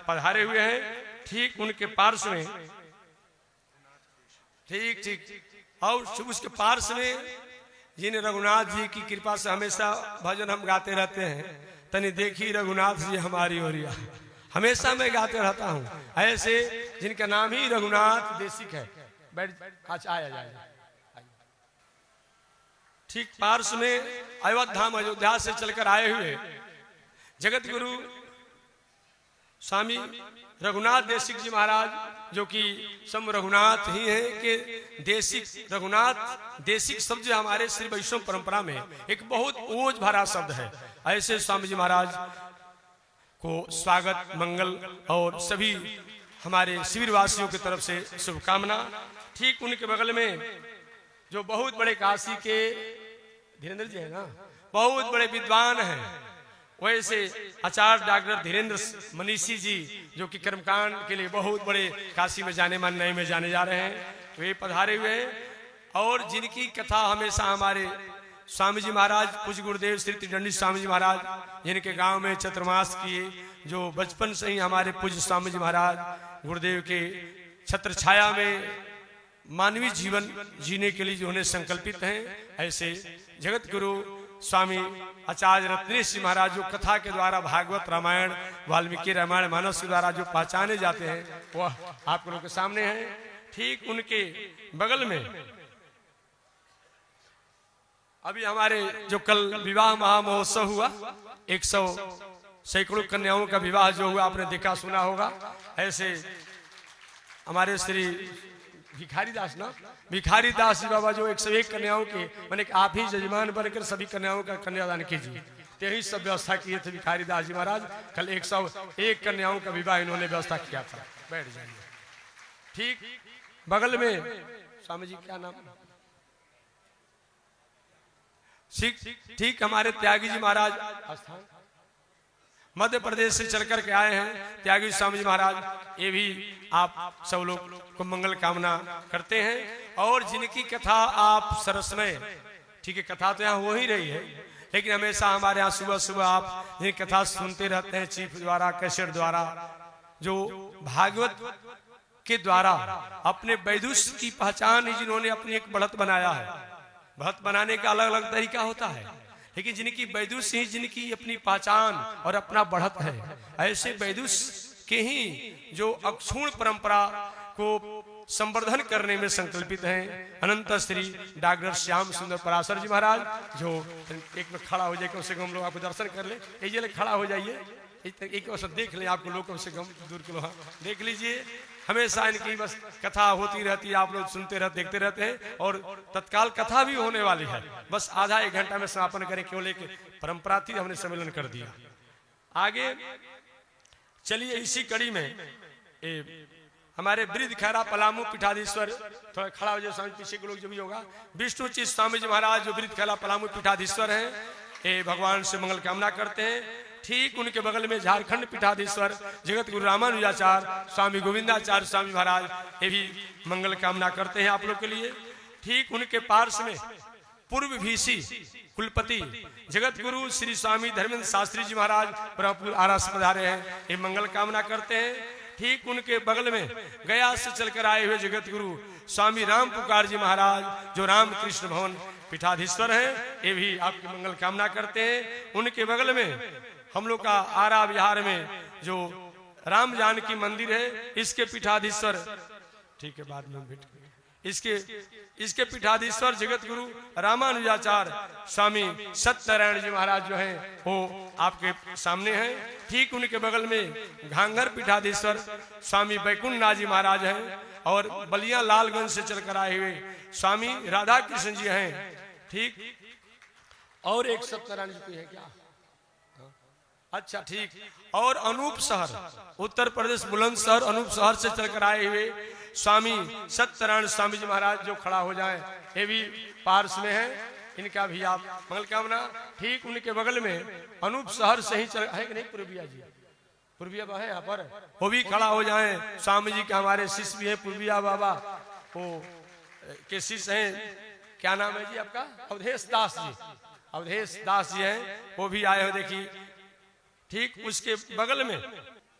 पधारे हुए हैं। ठीक उनके पार्श्व में, ठीक और उसके पार्श्व में जिन रघुनाथ जी की कृपा से हमेशा भजन हम गाते रहते हैं, तनी देखी रघुनाथ जी हमारी ओरिया, हमेशा मैं गाते रहता हूँ। ऐसे जिनका नाम ही रघुनाथ देशिक है, बैठ आज आया जाए। ठीक पार्श्व में अयोध्या से चलकर आए हुए जगत गुरु स्वामी रघुनाथ देशिक जी महाराज, जो कि सम रघुनाथ ही हैं कि देशिक। रघुनाथ देशिक शब्द हमारे श्री वैष्णव परंपरा में एक बहुत ओज भरा शब्द है। ऐसे स्वामी जी महाराज को स्वागत मंगल और सभी हमारे शिविर वासियों की तरफ से शुभकामना। ठीक उनके बगल में जो बहुत बड़े काशी के धीरेन्द्र जी है ना, बहुत बड़े विद्वान हैं, वैसे आचार्य डॉक्टर धीरेन्द्र मनीषी जी, जो कि कर्मकांड के लिए बहुत बड़े काशी में जाने मान नए में जाने जा रहे हैं, वे पधारे हुए हैं। और जिनकी कथा हमेशा हमारे स्वामी जी महाराज पूज्य गुरुदेव श्री त्रिदंडी स्वामी जी महाराज, जिनके गांव में चतुर्मास किए, जो बचपन से ही हमारे पूज्य स्वामी जी महाराज गुरुदेव के छत्र छाया में मानवीय जीवन जीने के लिए जो उन्हें संकल्पित हैं। ऐसे जगत गुरु स्वामी आचार्य रत्नेश जी महाराज, जो कथा के द्वारा भागवत रामायण वाल्मीकि रामायण मानस के द्वारा जो पहचाने जाते हैं, वह आप लोगों के सामने हैं। ठीक उनके बगल में अभी हमारे जो कल विवाह महामहोत्सव हुआ, 100 सैकड़ों कन्याओं का विवाह जो हुआ, आपने देखा सुना होगा। ऐसे हमारे श्री भिखारी दास ना, भिखारी दास जी बाबा जो 101 कन्याओं के मैंने आप ही जजमान बनकर सभी कन्याओं का कन्यादान कीजिए, तो यही सब व्यवस्था किए थे भिखारी दास जी महाराज। कल 101 कन्याओं का विवाह इन्होंने व्यवस्था किया था। बैठ जाइए। ठीक बगल में स्वामी जी क्या नाम, ठीक हमारे त्यागी जी महाराज स्थान मध्य प्रदेश से चलकर के आए हैं। त्यागी स्वामी जी महाराज, ये भी आप सब लोग को मंगल कामना करते हैं। और जिनकी कथा आप सरसमय, ठीक है कथा तो यहाँ हो ही रही है, लेकिन हमेशा हमारे यहाँ सुबह सुबह आप जिन कथा सुनते रहते हैं, चीफ द्वारा कैसेट द्वारा, जो भागवत के द्वारा अपने वैदुष्य की पहचान जिन्होंने अपनी एक बढ़त बनाया है। बढ़त बनाने का अलग अलग तरीका होता है, लेकिन जिनकी वैदुष्य ही जिनकी अपनी पहचान और अपना बढ़त है, ऐसे वैदुष्य के ही जो अक्षुण परंपरा को संवर्धन करने में संकल्पित हैं, अनंत श्री डॉक्टर श्याम सुंदर पराशर जी महाराज, जो एक में खड़ा हो जाए, कम से कम लोग आपको दर्शन कर ले, ये खड़ा हो जाइए, एक अवसर देख लें, आपको लोग कम से कम दूर के लोग देख लीजिए। हमेशा इनकी बस कथा होती रहती है, आप लोग सुनते रहते देखते रहते हैं। और तत्काल कथा भी होने वाली है, बस आधा एक घंटा में समापन करें, केवल एक परंपरा थी, हमने सम्मेलन कर दिया। आगे चलिए, इसी कड़ी में हमारे वृद्ध खैरा पलामू पीठाधीश्वर, थोड़ा खड़ा हो जाए स्वामी पीछे के लोग जो भी होगा, विष्णुचित स्वामी जी महाराज जो वृद्ध खैरा पलामू पीठाधीश्वर हैं, ये भगवान से मंगल कामना करते हैं। ठीक उनके बगल में झारखंड पीठाधीश्वर जगत गुरु रामानुजाचार्य स्वामी गोविंदाचार्य स्वामी महाराज, ये भी मंगल कामना करते हैं आप लोग के लिए। ठीक उनके पार्श्व में पूर्व VC कुलपति जगत गुरु श्री स्वामी धर्मेंद्र शास्त्री जी महाराज ब्रह्मपुर आरा से पधारे हैं, ये मंगल कामना करते हैं। ठीक उनके बगल में गया से चलकर आए हुए जगत गुरु स्वामी राम पुकार जी महाराज जो रामकृष्ण भवन पीठाधीश्वर हैं, ये भी आपकी मंगल कामना करते हैं। उनके बगल में हम लोग का आरा बिहार में जो राम जानकी मंदिर है, इसके पीठाधीश्वर, ठीक है बाद में भेंट इसके पीठाधीश्वर जगत गुरु रामानुजाचार्य स्वामी सत्यनारायण जी महाराज जो हैं वो आपके सामने हैं। ठीक उनके बगल में घांगर पीठाधीश्वर स्वामी बैकुंठनाथ जी महाराज हैं और बलिया लालगंज से चलकर आए हुए स्वामी राधा कृष्ण जी हैं। ठीक और एक सत्यनारायण जी कोई है क्या? अच्छा ठीक। और अनूप शहर उत्तर प्रदेश बुलंदशहर अनूप शहर से चलकर आए हुए स्वामी सत्यनारायण स्वामी जी महाराज जो खड़ा हो जाएं, ये भी पार्श्व में है, इनका भी आप मंगल कामना। ठीक उनके बगल में अनूप शहर से ही चल है कि नहीं पूर्विया जी, पूर्विया है यहाँ पर, वो भी खड़ा हो जाएं। स्वामी जी के हमारे शिष्य भी है पूर्विया बाबा, वो के शिष्य हैं, क्या नाम है जी आपका? अवधेश दास जी, अवधेश दास जी हैं, वो भी आए हो देखिए। ठीक उसके बगल में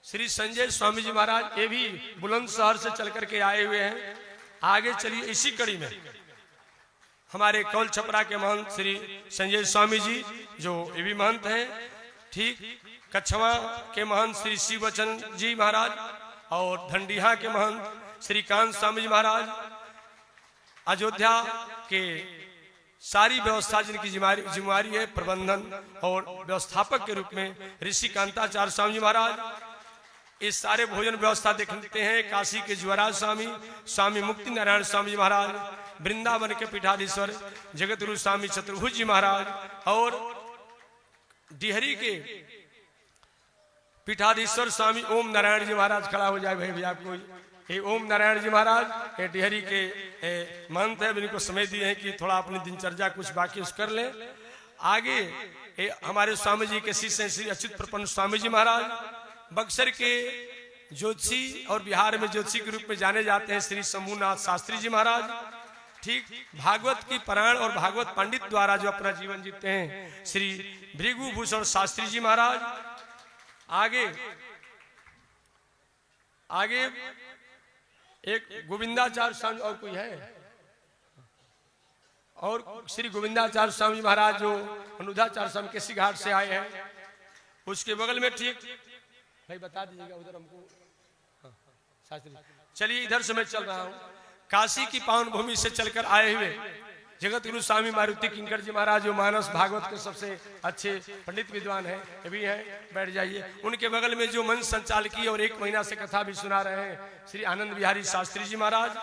श्री संजय स्वामी जी महाराज, ये भी बुलंदशहर से चल करके आए हुए हैं। आगे चलिए इसी कड़ी में हमारे कौल छपरा के महंत श्री संजय स्वामी जी जो ये भी महंत हैं। ठीक कछवा के महंत श्री शिववचन जी महाराज और धंडिया के महंत श्री कांत स्वामी जी महाराज, अयोध्या के सारी व्यवस्था जिनकी जिम्मेवारी है प्रबंधन और व्यवस्थापक के रूप में ऋषि कांताचार्य स्वामी जी महाराज, इस सारे भोजन व्यवस्था देखते हैं। काशी के ज्वराज स्वामी स्वामी मुक्ति नारायण स्वामी जी महाराज, वृंदावन के पीठाधीश्वर जगत गुरु स्वामी चतुर्भुज जी महाराज और डिहरी के पीठाधीश्वर स्वामी ओम नारायण जी महाराज खड़ा हो जाए भाई भैया आपको। ये ओम नारायण जी महाराज ये डिहरी के महंत है, इनको समय दिए हैं कि थोड़ा अपनी दिनचर्या कुछ बाकी उस कर ले। आगे हमारे स्वामी जी के शिष्य श्री अच्युत प्रपन्न स्वामी जी महाराज, बक्सर के ज्योतिषी और बिहार में ज्योतिषी के रूप में जाने जाते हैं श्री शंभुनाथ शास्त्री जी महाराज। ठीक भागवत की पारायण और भागवत पंडित द्वारा जो अपना जीवन जीते हैं श्री भृगु भूषण शास्त्री जी महाराज। आगे एक गोविंदाचार्य स्वामी और कोई है, और श्री गोविंदाचार्य स्वामी महाराज जो अनुधाचार्य स्वामी केसी घाट से आए हैं, उसके बगल में ठीक भाई बता दीजिएगा उधर हमको। शास्त्री चलिए इधर से मैं चल रहा हूँ। काशी की पावन भूमि से चलकर आए हुए जगत गुरु स्वामी मारुति किंकर जी महाराज जो मानस भागवत के सबसे अच्छे पंडित विद्वान हैं, ये भी हैं, बैठ जाइए। उनके बगल में जो मंच संचालकी और 1 महीना से कथा भी सुना रहे हैं श्री आनंद बिहारी शास्त्री जी महाराज,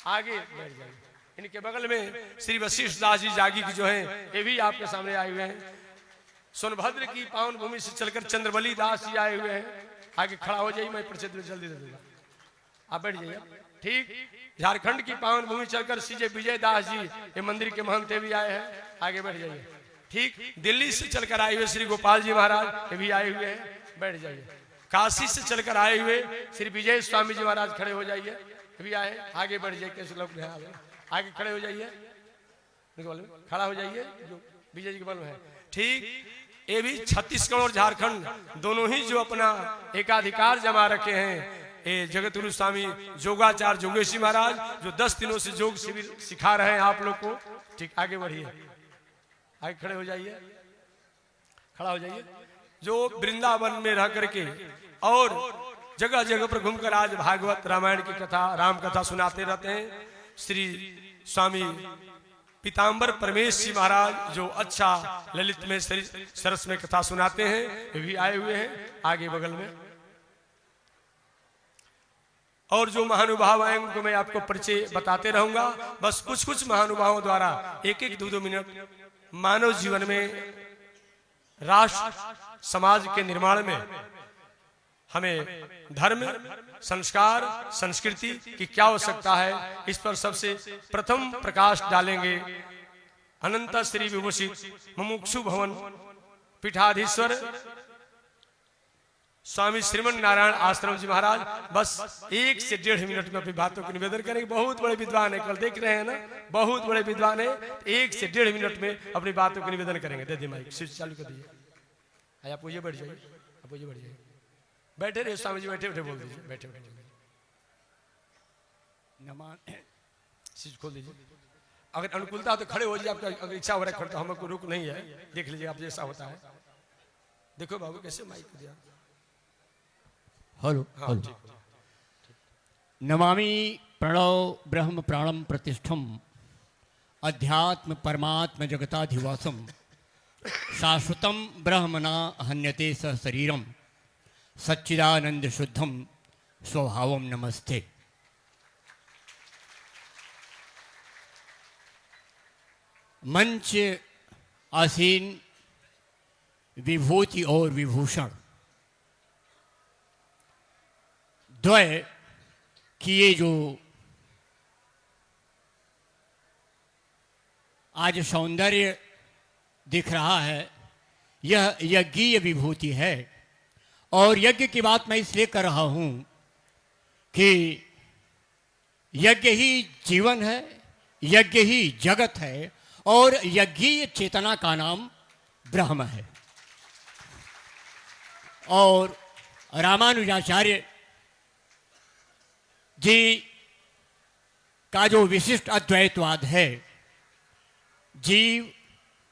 आगे बैठ जाइए। इनके बगल में श्री वशिष्ठ दास जी जागी की जो है ये भी आपके सामने आए हुए हैं। सोनभद्र की पावन भूमि से चलकर चंद्रबली दास जी आए हुए हैं, आगे खड़ा हो जाइए, मैं परिचय जल्दी दे दूंगा, आप बैठ जाइए। ठीक झारखंड की पावन भूमि चलकर सीजे विजय दास जी ये मंदिर के महंत भी आए हैं, आगे बैठ जाइए। ठीक दिल्ली से चलकर आए हुए श्री गोपाल जी महाराज ये भी आए हुए हैं, बैठ जाइए। काशी से चलकर आए हुए श्री विजय स्वामी जी महाराज खड़े हो जाइए, ये भी आए, आगे बढ़ जाइए। कैसे लोग आगे खड़े हो जाइए, खड़ा हो जाइए जो विजय जी के बल में है। ठीक ये भी छत्तीसगढ़ और झारखंड दोनों ही जो अपना एकाधिकार जमा रखे हैं, ये जगत गुरु स्वामी जोगाचार्य जोगेशी महाराज जो 10 दिनों से योग शिविर सिखा रहे हैं आप लोग को। ठीक आगे बढ़िए, आगे खड़े हो जाइए, खड़ा हो जाइए। जो वृंदावन में रह करके और जगह जगह पर घूमकर आज भागवत रामायण की कथा राम कथा सुनाते रहते हैं, श्री स्वामी पीताम्बर परमेश जी महाराज जो अच्छा ललित में सरस में कथा सुनाते हैं, वे भी आए हुए हैं आगे बगल में। और जो महानुभाव आए उनको मैं आपको परिचय बताते रहूंगा। बस कुछ कुछ महानुभावों द्वारा 1-1, 2-2 मिनट मानव जीवन में राष्ट्र समाज के निर्माण में हमें धर्म संस्कार संस्कृति की क्या आवश्यकता है, इस पर सबसे प्रथम प्रकाश डालेंगे अनंत श्री विभूषित मुमुक्षु भवन पीठाधीश्वर स्वामी श्रीमन नारायण आश्रम जी महाराज बस 1 से 1.5 मिनट में अपनी बातों को निवेदन करेंगे। बहुत बड़े विद्वान है, कल देख रहे हैं ना, बहुत बड़े विद्वान है। 1 से 1.5 मिनट में अपनी बातों को निवेदन करेंगे। दे दी माइक, स्विच चालू कर दीजिए। आप ये बढ़ जाइए, आप ये बढ़ जाइए, बैठे रहे स्वामी जी, बैठे बैठे बोल दीजिए, बैठे बैठे स्विच खोल दीजिए। अगर अनुकूलता हो तो खड़े हो जाइए, आपका अगर इच्छा हो रहा है खड़े, तो हमको रुक नहीं है, देख लीजिए आप जैसा होता है। देखो बाबू कैसे माइक दिया। Hello hello. नमामि प्रणव ब्रह्म प्राणम प्रतिष्ठम अध्यात्म परमात्म जगताधिवासम शाश्वतम ब्रह्म न हन्यते स शरीरम सच्चिदानंद शुद्धम स्वभावम नमस्ते। मंच आसीन विभूति और विभूषण द्वय किए जो आज सौंदर्य दिख रहा है, यह यज्ञीय विभूति है। और यज्ञ की बात मैं इसलिए कर रहा हूं कि यज्ञ ही जीवन है, यज्ञ ही जगत है, और यज्ञीय चेतना का नाम ब्रह्म है। और रामानुजाचार्य जी का जो विशिष्ट अद्वैतवाद है, जीव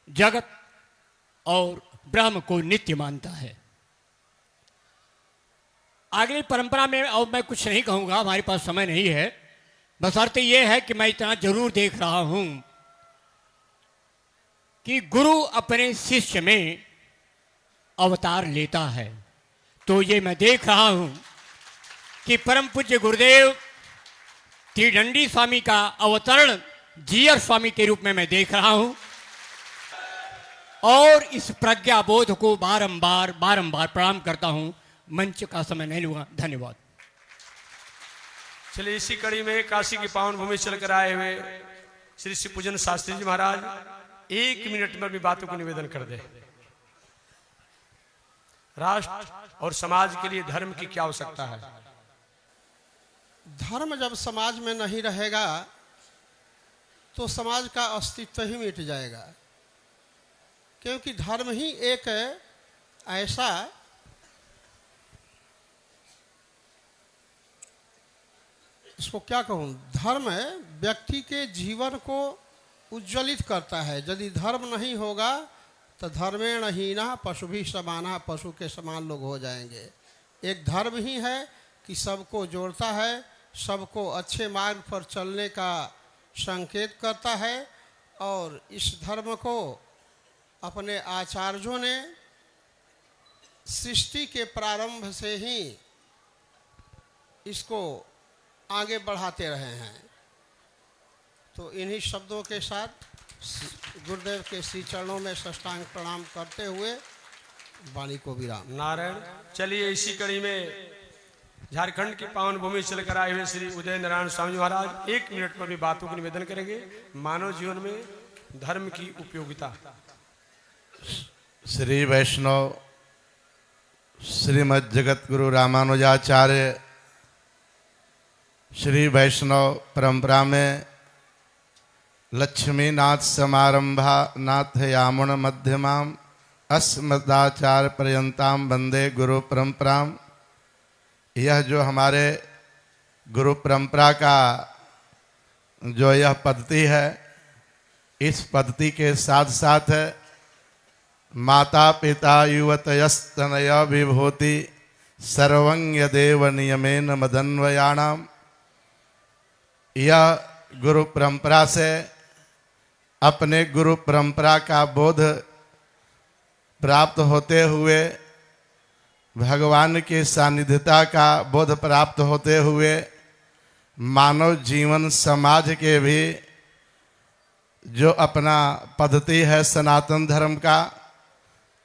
जगत और ब्रह्म को नित्य मानता है। आगे परंपरा में और मैं कुछ नहीं कहूंगा, हमारे पास समय नहीं है। बशर्ते यह है कि मैं इतना जरूर देख रहा हूं कि गुरु अपने शिष्य में अवतार लेता है। तो ये मैं देख रहा हूं कि परम पूज्य गुरुदेव त्रिदंडी स्वामी का अवतरण जीयर स्वामी के रूप में मैं देख रहा हूं, और इस प्रज्ञा बोध को बारंबार बारंबार प्रणाम करता हूं। मंच का समय नहीं लूंगा, धन्यवाद। चलिए इसी कड़ी में काशी की पावन भूमि चलकर आए हुए श्री श्री पूजन शास्त्री जी महाराज 1 मिनट में अपनी बातों को निवेदन कर दे। राष्ट्र और समाज के लिए धर्म की क्या आवश्यकता है? धर्म जब समाज में नहीं रहेगा तो समाज का अस्तित्व ही मिट जाएगा, क्योंकि धर्म ही एक ऐसा इसको क्या कहूँ, धर्म व्यक्ति के जीवन को उज्ज्वलित करता है। यदि धर्म नहीं होगा तो धर्मेण हीना पशु भी समाना, पशु के समान लोग हो जाएंगे। एक धर्म ही है कि सबको जोड़ता है, सबको अच्छे मार्ग पर चलने का संकेत करता है। और इस धर्म को अपने आचार्यों ने सृष्टि के प्रारंभ से ही इसको आगे बढ़ाते रहे हैं। तो इन्हीं शब्दों के साथ गुरुदेव के श्री चरणों में साष्टांग प्रणाम करते हुए वाणी को विराम। नारायण। चलिए इसी कड़ी में झारखंड की पावन भूमि चलकर आए हुए श्री उदय नारायण स्वामी महाराज 1 मिनट में भी बातों को निवेदन करेंगे। मानव जीवन में धर्म की उपयोगिता। श्री वैष्णव श्रीमद् जगत गुरु रामानुजाचार्य श्री वैष्णव परंपरा में लक्ष्मी नाथ समारंभा नाथ यामुन मध्यमाम अस्मदाचार्य पर्यंताम वंदे गुरु परंपराम। यह जो हमारे गुरु परंपरा का जो यह पद्धति है, इस पद्धति के साथ साथ माता पिता युवतयस्तनय विभूति सर्वं यदेव नियमेन मदन्वयाणाम। यह गुरु परंपरा से अपने गुरु परंपरा का बोध प्राप्त होते हुए, भगवान की सानिध्यता का बोध प्राप्त होते हुए, मानव जीवन समाज के भी जो अपना पद्धति है सनातन धर्म का,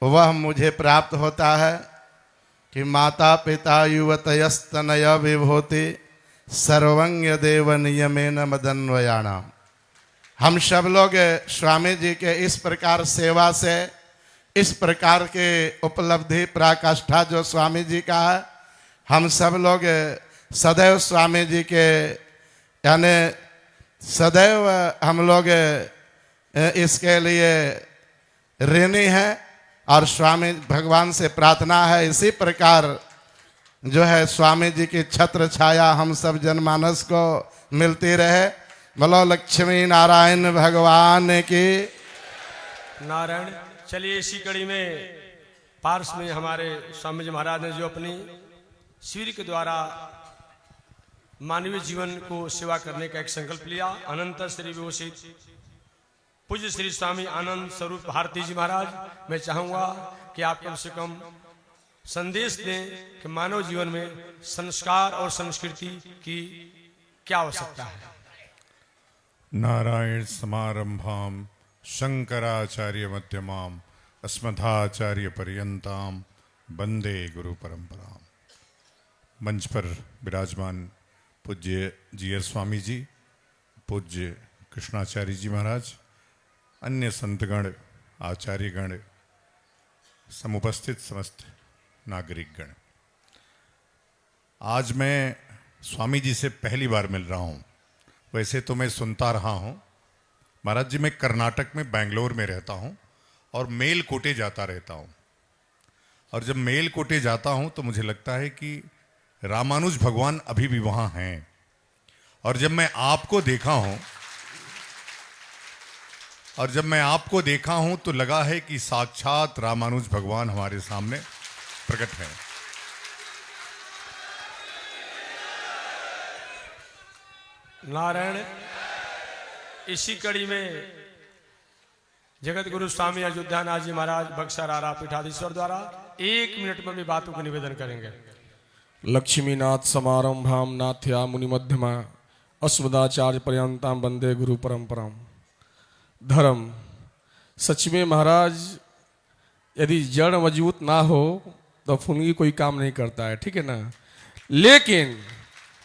वह मुझे प्राप्त होता है कि माता पिता युवतयस्तनय विभूति सर्वं यदेव नियमेन मदन्वयाणाम। हम सब लोग स्वामी जी के इस प्रकार सेवा से इस प्रकार के उपलब्धि पराकाष्ठा जो स्वामी जी का है, हम सब लोग सदैव स्वामी जी के यानी सदैव हम लोग इसके लिए ऋणी हैं और स्वामी भगवान से प्रार्थना है इसी प्रकार जो है स्वामी जी की छत्र छाया हम सब जनमानस को मिलती रहे। बोलो लक्ष्मी नारायण भगवान की नारायण। चलिए इसी कड़ी में पार्श में हमारे स्वामी जी महाराज ने जो अपनी शिविर के द्वारा मानवीय जीवन को सेवा करने का एक संकल्प लिया, अनंत श्री विभूषित पूज्य श्री स्वामी आनंद स्वरूप भारती जी महाराज, मैं चाहूंगा कि आप कम से कम संदेश दें कि मानव जीवन में संस्कार और संस्कृति की क्या आवश्यकता है। नारायण समारंभाम शंकराचार्य मध्यमाम अस्मदाचार्य पर्यंताम वंदे गुरु परंपराम। मंच पर विराजमान पूज्य जीयर स्वामी जी, पूज्य कृष्णाचार्य जी महाराज, अन्य संतगण, आचार्यगण, समुपस्थित समस्त नागरिकगण, आज मैं स्वामी जी से पहली बार मिल रहा हूँ। वैसे तो मैं सुनता रहा हूँ महाराज जी, मैं कर्नाटक में बेंगलोर में रहता हूँ और मेलकोटे जाता रहता हूँ, और जब मेलकोटे जाता हूँ तो मुझे लगता है कि रामानुज भगवान अभी भी वहाँ हैं। और जब मैं आपको देखा हूँ तो लगा है कि साक्षात रामानुज भगवान हमारे सामने प्रकट है। नारायण। इसी कड़ी में जगत गुरु स्वामी अयोध्यानाथ जी महाराज बक्सर आरा पीठाधीश्वर द्वारा 1 मिनट में भी बातों को निवेदन करेंगे। लक्ष्मीनाथ समारंभाम नाथया मुनि मध्यमा अस्मदाचार्य पर्यंताम वंदे गुरु परंपराम। धर्म सच में महाराज, यदि जड़ मजबूत ना हो तो फुनगी कोई काम नहीं करता है, ठीक है ना। लेकिन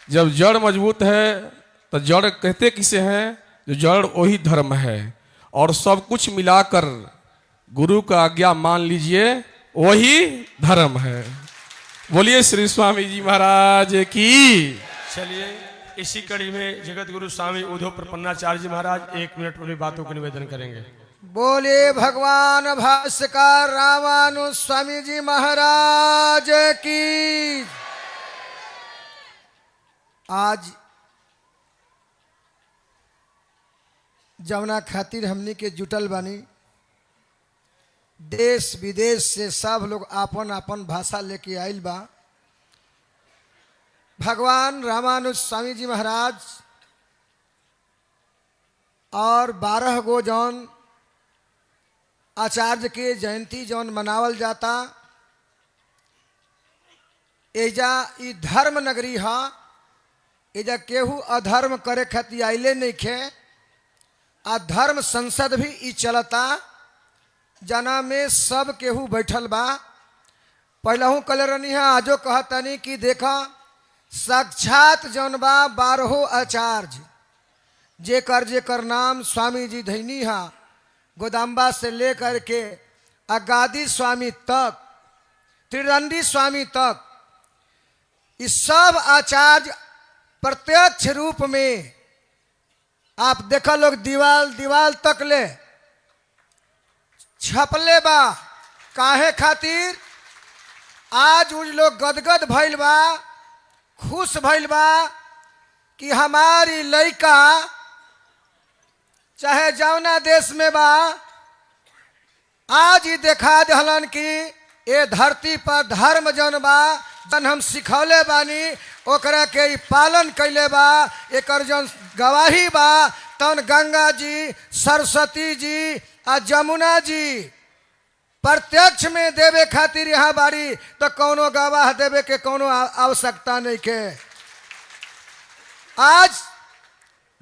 जब जड़ मजबूत है तो जड़ कहते किसे हैं, जो जड़ वही धर्म है, और सब कुछ मिलाकर गुरु का आज्ञा मान लीजिए वही धर्म है। बोलिए श्री स्वामी जी महाराज की। चलिए इसी कड़ी में जगत गुरु स्वामी उद्धव प्रपन्नाचार्य जी महाराज 1 मिनट में बातों को निवेदन करेंगे। बोले भगवान भाष्यकार रामानुज स्वामी जी महाराज की। आज जमुना खातिर हमनी के जुटल बानी, देश विदेश से सब लोग आपन आपन भाषा लेके आइल बा। भगवान रामानुज स्वामी जी महाराज और 12 गो जौन आचार्य के जयंती जौन मनावल जाता, एजा ई धर्म नगरी हा। एजा केहू अधर्म करे खातिर आइले नहीं खे। आ धर्म संसद भी ई चलता, जना में सब केहू बैठल बा। पहलहू कल रनी है, आजो कहतनी कि देखा साक्षात जौन बा 12 आचार्य जेकर जेकर नाम स्वामी जी धैनी हा, गोदाम्बा से लेकर के अगादी स्वामी तक, त्रिदंडी स्वामी तक, इस सब आचार्य प्रत्यक्ष रूप में आप देखा लोग दीवाल तक ले छपले बा। काहे खातिर आज उन लोग गदगद भइल बा, खुश भइल बा कि हमारी लइका चाहे जौना देश में बा, आज ही देखा दहलन कि ये धरती पर धर्म जन बा, जन हम सिखौले बानी ओकरा के ही पालन कैले बा। एकर जन गवाही बा तन गंगा जी, सरस्वती जी आ जमुना जी प्रत्यक्ष में देवे खातिर यहाँ बाड़ी, तो कौनो गवाह देवे के कौनो आवश्यकता नहीं के। आज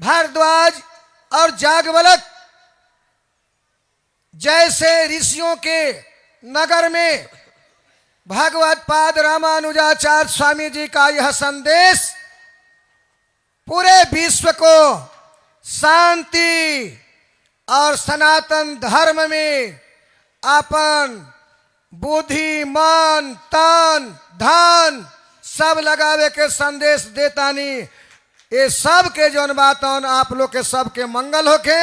भारद्वाज और जागवलक जैसे ऋषियों के नगर में भगवत पाद रामानुजाचार्य स्वामी जी का यह संदेश पूरे विश्व को शांति और सनातन धर्म में अपन बुद्धि, मन, तन, धन सब लगावे के संदेश देतानी। ये सब के जौन बातन आप लोग के सबके मंगल होके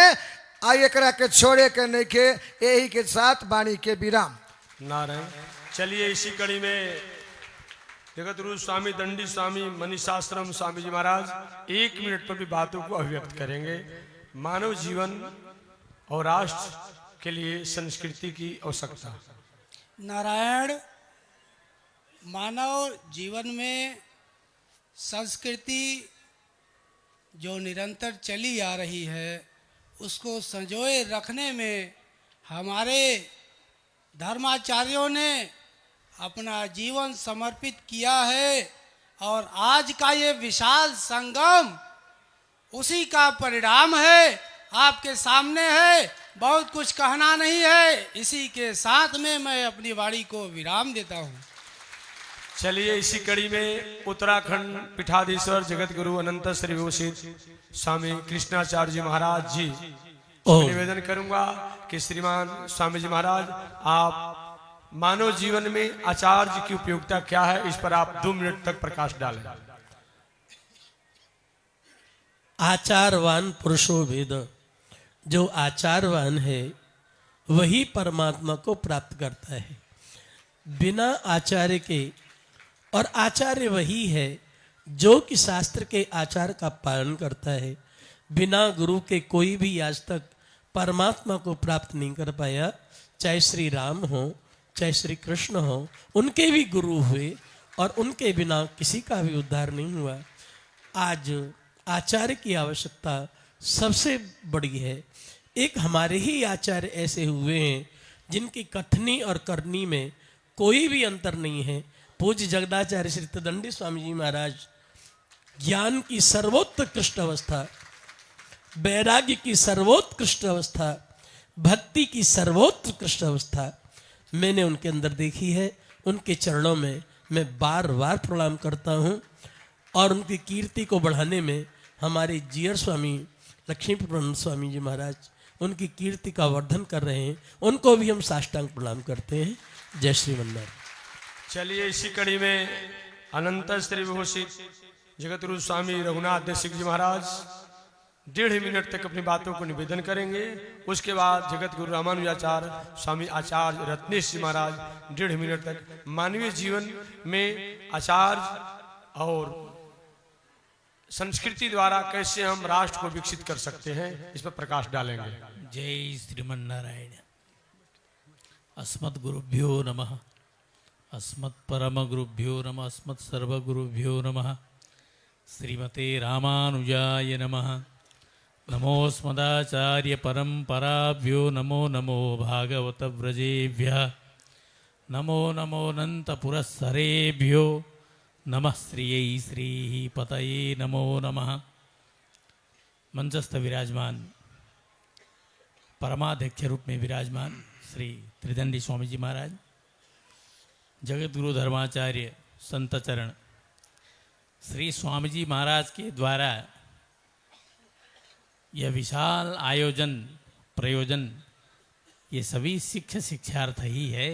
आ एकरा के छोड़े के नहीं के। यही के साथ वाणी के विराम। नारायण। चलिए इसी कड़ी में जगत गुरु स्वामी दंडी स्वामी मनीषाश्रम स्वामी जी महाराज 1 मिनट पर भी बातों को अभिव्यक्त करेंगे। मानव जीवन और राष्ट्र के लिए संस्कृति की आवश्यकता। नारायण, मानव जीवन में संस्कृति जो निरंतर चली आ रही है उसको संजोए रखने में हमारे धर्माचार्यों ने अपना जीवन समर्पित किया है। और आज का ये विशाल संगम उसी का परिणाम है, आपके सामने है। बहुत कुछ कहना नहीं है। इसी के साथ में मैं अपनी वाणी को विराम देता हूँ। चलिए इसी कड़ी में उत्तराखंड पीठाधीश्वर जगत गुरु अनंत श्री विभूषित स्वामी कृष्णाचार्य जी महाराज जी मैं निवेदन करूंगा कि श्रीमान स्वामी जी महाराज आप मानव जीवन में आचार्य की उपयोगिता क्या है इस पर आप 2 मिनट तक प्रकाश डालें। आचारवान पुरुषो वेद, जो आचारवान है वही परमात्मा को प्राप्त करता है। बिना आचार्य के, और आचार्य वही है जो कि शास्त्र के आचार का पालन करता है। बिना गुरु के कोई भी आज तक परमात्मा को प्राप्त नहीं कर पाया। चाहे श्री राम हो, चाहे श्री कृष्ण हो, उनके भी गुरु हुए और उनके बिना किसी का भी उद्धार नहीं हुआ। आज आचार्य की आवश्यकता सबसे बड़ी है। एक हमारे ही आचार्य ऐसे हुए हैं जिनकी कथनी और करनी में कोई भी अंतर नहीं है। पूज्य जगदाचार्य श्री त्रिदंडी स्वामी जी महाराज ज्ञान की सर्वोत्कृष्ट अवस्था, वैराग्य की सर्वोत्कृष्ट अवस्था, भक्ति की सर्वोत्कृष्ट अवस्था मैंने उनके अंदर देखी है। उनके चरणों में मैं बार बार प्रणाम करता हूँ और उनकी कीर्ति को बढ़ाने में हमारे जीयर स्वामी लक्ष्मीपुरम स्वामी जी महाराज उनकी कीर्ति का वर्धन कर रहे हैं। उनको भी हम साष्टांग प्रणाम करते हैं। जय श्री मन्नारायण। चलिए इसी कड़ी में अनंत श्री विभूषित जगत गुरु स्वामी रघुनाथ देशिक जी महाराज 1.5 मिनट तक अपनी बातों को निवेदन करेंगे। उसके बाद जगत गुरु रामानुजाचार्य स्वामी आचार्य रत्नेश जी महाराज 1.5 मिनट तक मानवीय जीवन में आचार्य और संस्कृति द्वारा कैसे हम राष्ट्र को विकसित कर सकते हैं इस पर प्रकाश डालेंगे। जय श्रीमन्नारायण। अस्मत् गुरुभ्यो नमः, अस्मत् परम गुरुभ्यो नमः, अस्मत् सर्व गुरुभ्यो नमः। श्रीमते रामानुजाय नमः। नमोस्मदाचार्य परंपराभ्यो नमो नमो भागवत व्रजेभ्यः। नमो नमोऽनंत पुरस्सरेभ्यो नमः श्रियै श्री पतये नमो नमः। मंचस्थ विराजमान परमाध्यक्ष रूप में विराजमान श्री त्रिदंडी स्वामी जी महाराज, जगत गुरु धर्माचार्य संत चरण श्री स्वामी जी महाराज के द्वारा यह विशाल आयोजन प्रयोजन ये सभी शिक्षार्थ ही है।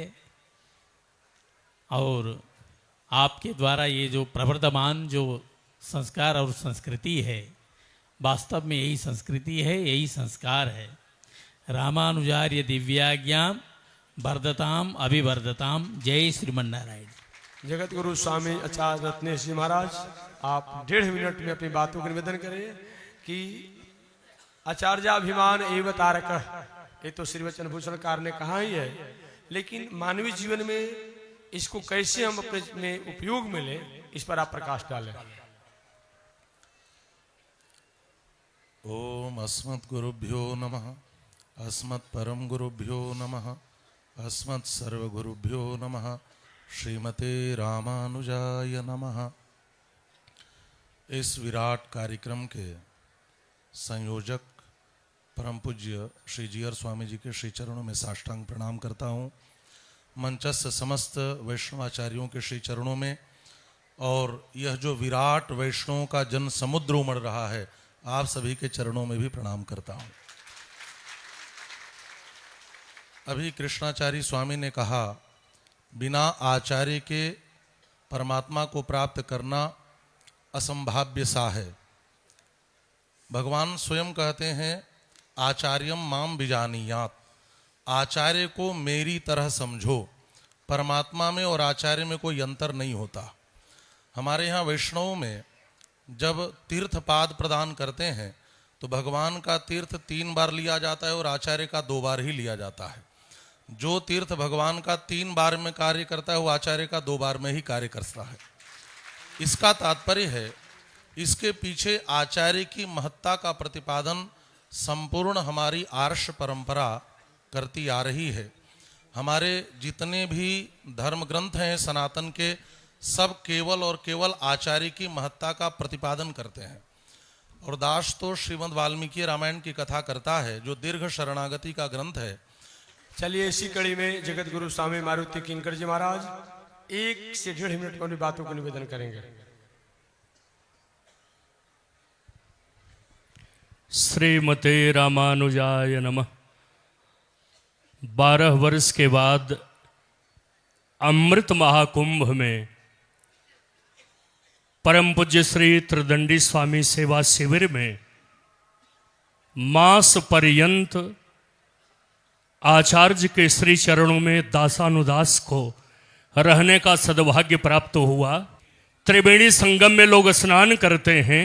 और आपके द्वारा ये जो प्रवर्धमान जो संस्कार और संस्कृति है, वास्तव में यही संस्कृति है, यही संस्कार है। रामानुजार्य दिव्याज्ञां वर्धताम अभिवर्धताम। जय श्रीमन्नारायण। जगत गुरु स्वामी आचार्य रत्नेश जी महाराज आप 1.5 मिनट में अपनी बातों का निवेदन करें कि आचार्याभिमान एवं तारक, ये तो श्री वचन भूषणकार ने कहा ही है, लेकिन मानवीय जीवन में इसको कैसे हम अपने में उपयोग में लें इस पर आप प्रकाश डालें। ओम अस्मत् गुरुभ्यो नमः, अस्मत् परम गुरुभ्यो नमः, अस्मत् सर्व गुरुभ्यो नमः। श्रीमते रामानुजाय नमः। इस विराट कार्यक्रम के संयोजक परम पूज्य श्री जीयर स्वामी जी के श्री चरणों में साष्टांग प्रणाम करता हूँ। मंचस्थ समस्त वैष्णवाचार्यों के श्री चरणों में, और यह जो विराट वैष्णवों का जन समुद्र उमड़ रहा है, आप सभी के चरणों में भी प्रणाम करता हूँ। अभी कृष्णाचार्य स्वामी ने कहा, बिना आचार्य के परमात्मा को प्राप्त करना असंभाव्य सा है। भगवान स्वयं कहते हैं, आचार्यम माम बिजानीयात, आचार्य को मेरी तरह समझो। परमात्मा में और आचार्य में कोई अंतर नहीं होता। हमारे यहाँ वैष्णवों में जब तीर्थपाद प्रदान करते हैं तो भगवान का तीर्थ 3 बार लिया जाता है और आचार्य का 2 बार ही लिया जाता है। जो तीर्थ भगवान का 3 बार में कार्य करता है वो आचार्य का 2 बार में ही कार्य करता है। इसका तात्पर्य है, इसके पीछे आचार्य की महत्ता का प्रतिपादन संपूर्ण हमारी आर्ष परंपरा करती आ रही है। हमारे जितने भी धर्म ग्रंथ हैं सनातन के, सब केवल और केवल आचार्य की महत्ता का प्रतिपादन करते हैं। और दास तो श्रीमद् वाल्मीकि रामायण की कथा करता है, जो दीर्घ शरणागति का ग्रंथ है। चलिए इसी कड़ी में जगत गुरु स्वामी मारुति किंकर जी महाराज 1 से 1.5 मिनट की बातों को निवेदन करेंगे। श्रीमते रामानुजाय नमः। 12 वर्ष के बाद अमृत महाकुंभ में परम पूज्य श्री त्रिदंडी स्वामी सेवा शिविर में मास पर्यंत आचार्य के श्री चरणों में दासानुदास को रहने का सद्भाग्य प्राप्त हुआ। त्रिवेणी संगम में लोग स्नान करते हैं,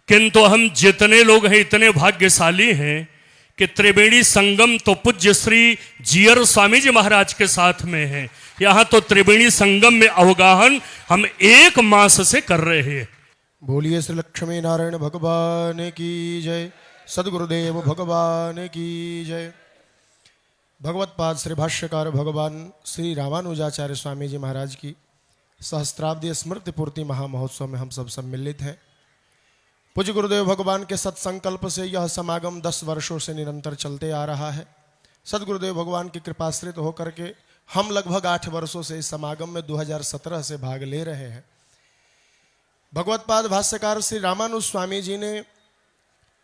किंतु हम जितने लोग हैं इतने भाग्यशाली हैं कि त्रिवेणी संगम तो पूज्य श्री जीयर स्वामी जी महाराज के साथ में है। यहाँ तो त्रिवेणी संगम में अवगाहन हम 1 मास से कर रहे हैं। बोलिए श्री लक्ष्मी नारायण भगवान की जय, सदगुरुदेव भगवान की जय। भगवत पाद श्री भाष्यकार भगवान श्री रामानुजाचार्य स्वामी जी महाराज की सहस्त्राब्दी स्मृति पूर्ति महामहोत्सव में हम सब सम्मिलित हैं। पूज्य गुरुदेव भगवान के सत्संकल्प से यह समागम 10 वर्षों से निरंतर चलते आ रहा है। सदगुरुदेव भगवान की कृपाश्रित होकर के हम लगभग 8 वर्षों से इस समागम में 2017 से भाग ले रहे हैं। भगवत पाद भाष्यकार श्री रामानुज स्वामी जी ने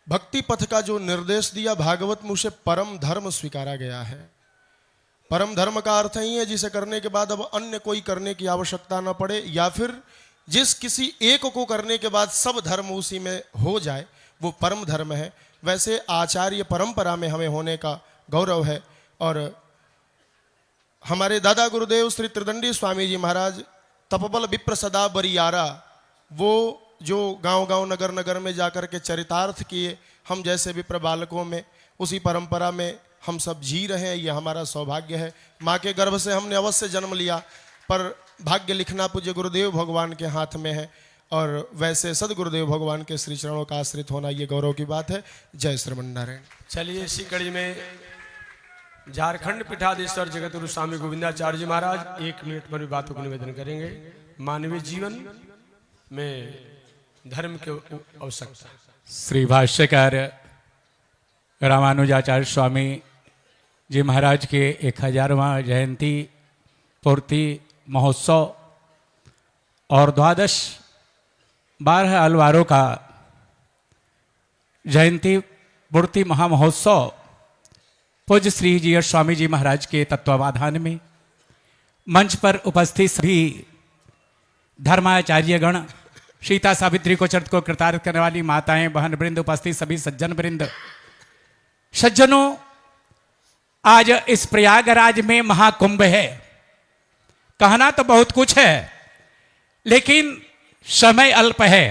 भक्ति पथ का जो निर्देश दिया, भागवत मुँह से परम धर्म स्वीकारा गया है। परम धर्म का अर्थ ही है जिसे करने के बाद अब अन्य कोई करने की आवश्यकता न पड़े, या फिर जिस किसी एक को करने के बाद सब धर्म उसी में हो जाए, वो परम धर्म है। वैसे आचार्य परंपरा में हमें होने का गौरव है। और हमारे दादा गुरुदेव श्री त्रिदंडी स्वामी जी महाराज तपबल विप्र सदा बरियारा, वो जो गांव-गांव नगर-नगर में जाकर के चरितार्थ किए, हम जैसे विप्र बालकों में उसी परंपरा में हम सब जी रहे हैं। ये हमारा सौभाग्य है। माँ के गर्भ से हमने अवश्य जन्म लिया, पर भाग्य लिखना पूज्य गुरुदेव भगवान के हाथ में है। और वैसे सदगुरुदेव भगवान के श्री चरणों का आश्रित होना ये गौरव की बात है। जय श्रीमन्नारायण। चलिए इसी कड़ी में झारखंड पीठाधीश्वर जगत गुरु स्वामी गोविंदाचार्य जी महाराज 1 मिनट पर भी बातों को निवेदन करेंगे। मानवीय जीवन में धर्म के आवश्यकता। श्री भाष्यकार रामानुजाचार्य स्वामी जी महाराज के 1000वां जयंती पूर्ति महोत्सव और 12 अलवारों का जयंती पूर्ति महामहोत्सव पूज्य श्री जीयर स्वामी जी महाराज के तत्वावधान में मंच पर उपस्थित सभी धर्माचार्यगण, सीता सावित्री को चरित को कृतार्थ करने वाली माताएं, बहन वृंद, उपस्थित सभी सज्जन वृंद, सज्जनों, आज इस प्रयागराज में महाकुंभ है। कहना तो बहुत कुछ है, लेकिन समय अल्प है।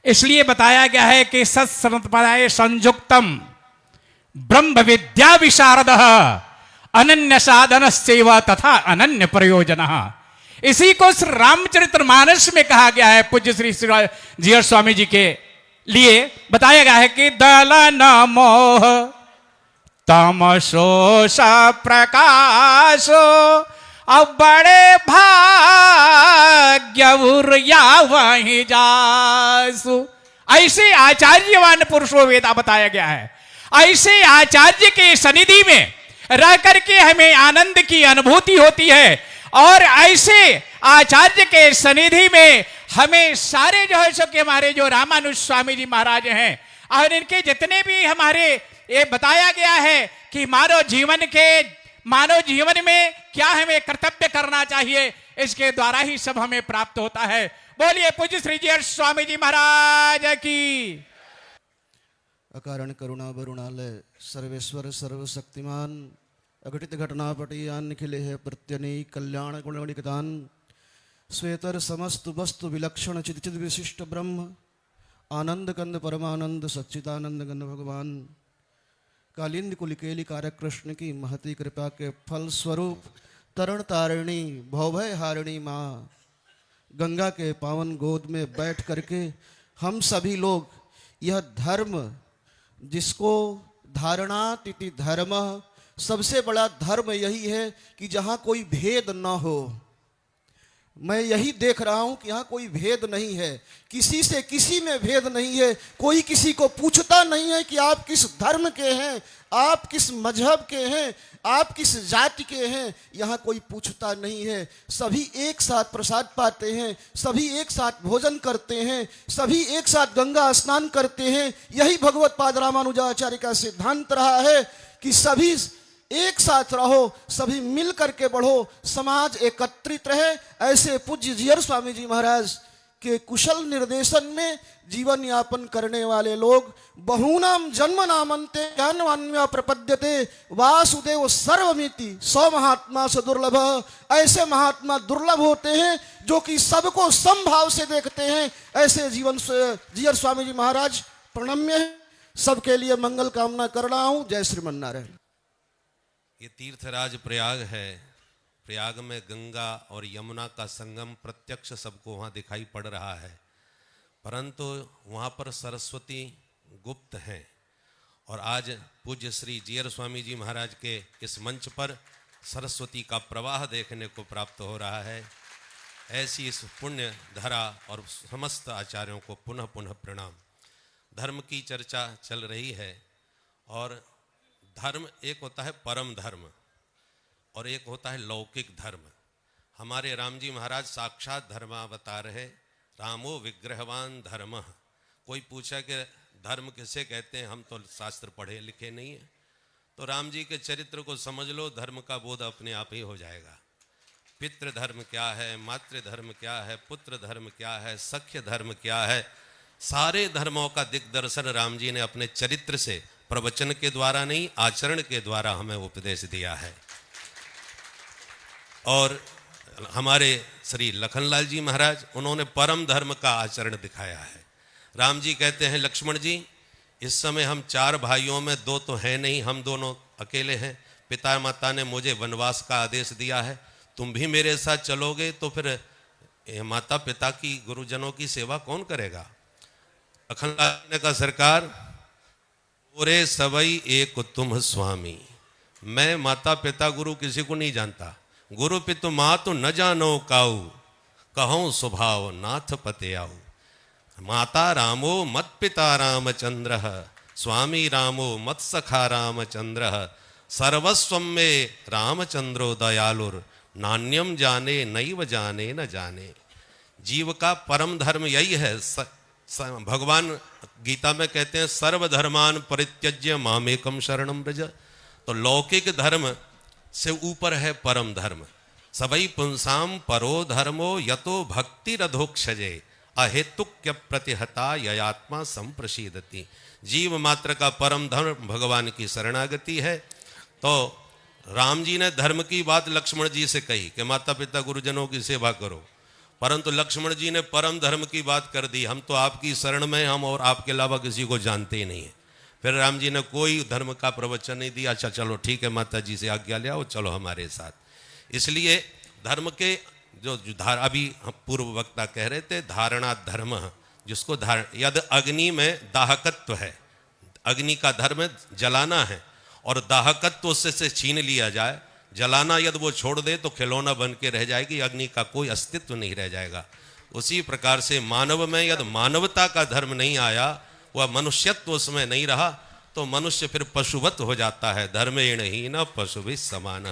इसलिए बताया गया है कि सत्संप्रदाय संयुक्तम ब्रह्म विद्या विशारद अनन्य साधन सेवा तथा अनन्य प्रयोजन। इसी को श्री रामचरितमानस में कहा गया है। पूज्य श्री जीयर स्वामी जी के लिए बताया गया है कि दल न मोह तमसो प्रकाशो अब बड़े भाग्य वहीं जासु। ऐसे आचार्यवान पुरुषों वेदा बताया गया है। ऐसे आचार्य के सनिधि में रह करके हमें आनंद की अनुभूति होती है। और ऐसे आचार्य के सनिधि में हमें सारे जो है सो कि हमारे जो रामानुज स्वामी जी महाराज हैं और इनके जितने भी हमारे ये बताया गया है कि मानव जीवन के मानव जीवन में क्या हमें कर्तव्य करना चाहिए, इसके द्वारा ही सब हमें प्राप्त होता है। बोलिए पूज्य श्री जीयर स्वामी जी महाराज की। अकारण करुणा वरुणालय सर्वेश्वर सर्वशक्तिमान अघटित घटनापटियान निखिले है प्रत्यनि कल्याण गुणगणिकतान श्वेतर समस्त वस्तु विलक्षण चित चित विशिष्ट ब्रह्म आनंद कंद परमानंद सच्चिदानंद गंध भगवान कालिंद कुलिकेली कारक कृष्ण की महती कृपा के फल स्वरूप तरण तारिणी भवभय हारिणी माँ गंगा के पावन गोद में बैठ करके हम सभी लोग यह धर्म जिसको धारणा तिथि धर्म, सबसे बड़ा धर्म यही है कि जहाँ कोई भेद न हो। मैं यही देख रहा हूं कि यहाँ कोई भेद नहीं है, किसी से किसी में भेद नहीं है, कोई किसी को पूछता नहीं है कि आप किस धर्म के हैं, आप किस मजहब के हैं, आप किस जाति के हैं, यहाँ कोई पूछता नहीं है। सभी एक साथ प्रसाद पाते हैं, सभी एक साथ भोजन करते हैं, सभी एक साथ गंगा स्नान करते हैं। यही भगवत पाद रामानुजाचार्य का सिद्धांत रहा है कि सभी एक साथ रहो, सभी मिल करके बढ़ो, समाज एकत्रित रहे। ऐसे पूज्य जीयर स्वामी जी महाराज के कुशल निर्देशन में जीवन यापन करने वाले लोग बहुनाम जन्म नामन्ते ज्ञानवान्या प्रपद्यते वासुदेव सर्वमिति सौ महात्मा से दुर्लभ। ऐसे महात्मा दुर्लभ होते हैं जो कि सबको समभाव से देखते हैं। ऐसे जीवन से जीयर स्वामी जी महाराज प्रणम्य है। सबके लिए मंगल कामना कर रहा हूं। जय श्रीमन नारायण। ये तीर्थराज प्रयाग है। प्रयाग में गंगा और यमुना का संगम प्रत्यक्ष सबको वहाँ दिखाई पड़ रहा है, परंतु वहाँ पर सरस्वती गुप्त हैं। और आज पूज्य श्री जीयर स्वामी जी महाराज के इस मंच पर सरस्वती का प्रवाह देखने को प्राप्त हो रहा है। ऐसी इस पुण्य धरा और समस्त आचार्यों को पुनः पुनः प्रणाम। धर्म की चर्चा चल रही है और धर्म एक होता है परम धर्म और एक होता है लौकिक धर्म। हमारे राम जी महाराज साक्षात धर्मावतार है। रामो विग्रहवान धर्म। कोई पूछा कि धर्म किसे कहते हैं, हम तो शास्त्र पढ़े लिखे नहीं हैं। तो राम जी के चरित्र को समझ लो, धर्म का बोध अपने आप ही हो जाएगा। पितृ धर्म क्या है, मातृ धर्म क्या है, पुत्र धर्म क्या है, सख्य धर्म क्या है, सारे धर्मों का दिग्दर्शन राम जी ने अपने चरित्र से, प्रवचन के द्वारा नहीं, आचरण के द्वारा हमें उपदेश दिया है। और हमारे श्री लखनलाल जी महाराज, उन्होंने परम धर्म का आचरण दिखाया है। राम जी कहते हैं, लक्ष्मण जी इस समय हम 4 भाइयों में 2 तो हैं नहीं, हम दोनों अकेले हैं। पिता माता ने मुझे वनवास का आदेश दिया है, तुम भी मेरे साथ चलोगे तो फिर माता पिता की, गुरुजनों की सेवा कौन करेगा। लखनलाल जी ने कहा, सरकार ओरे सबई एक तुम स्वामी। मैं माता पिता गुरु किसी को नहीं जानता। गुरु पितु मातु न जानो काऊ, कहूँ स्वभाव नाथ पते आऊ। माता रामो मत पिता रामचंद्र, स्वामी रामो मत सखा रामचंद्र। सर्वस्व में रामचंद्रो दयालुर, नान्यम जाने नैव जाने न जाने। जीव का परम धर्म यही है। भगवान गीता में कहते हैं, सर्वधर्मान परित्यज्य मामेकम शरणम व्रज। तो लौकिक धर्म से ऊपर है परम धर्म। सबई पुंसाम परो धर्मो यतो भक्ति रधोक्षजे, अहेतुक्य प्रतिहता ययात्मा संप्रसीदति। जीव मात्र का परम धर्म भगवान की शरणागति है। तो राम जी ने धर्म की बात लक्ष्मण जी से कही कि माता पिता गुरुजनों की सेवा करो, परंतु लक्ष्मण जी ने परम धर्म की बात कर दी। हम तो आपकी शरण में, हम और आपके अलावा किसी को जानते ही नहीं है। फिर राम जी ने कोई धर्म का प्रवचन नहीं दिया। अच्छा चलो ठीक है, माता जी से आज्ञा ले आओ, चलो हमारे साथ। इसलिए धर्म के जो धारा, अभी पूर्व वक्ता कह रहे थे, धारणा धर्म, जिसको यद अग्नि में दाहकत्व है, अग्नि का धर्म जलाना है, और दाहकत्व उससे छीन लिया जाए, जलाना यदि वो छोड़ दे तो खिलौना बन के रह जाएगी, अग्नि का कोई अस्तित्व नहीं रह जाएगा। उसी प्रकार से मानव में यदि मानवता का धर्म नहीं आया, वह मनुष्यत्व उसमें नहीं रहा, तो मनुष्य फिर पशुवत हो जाता है। धर्मेण ही न पशु भी समान।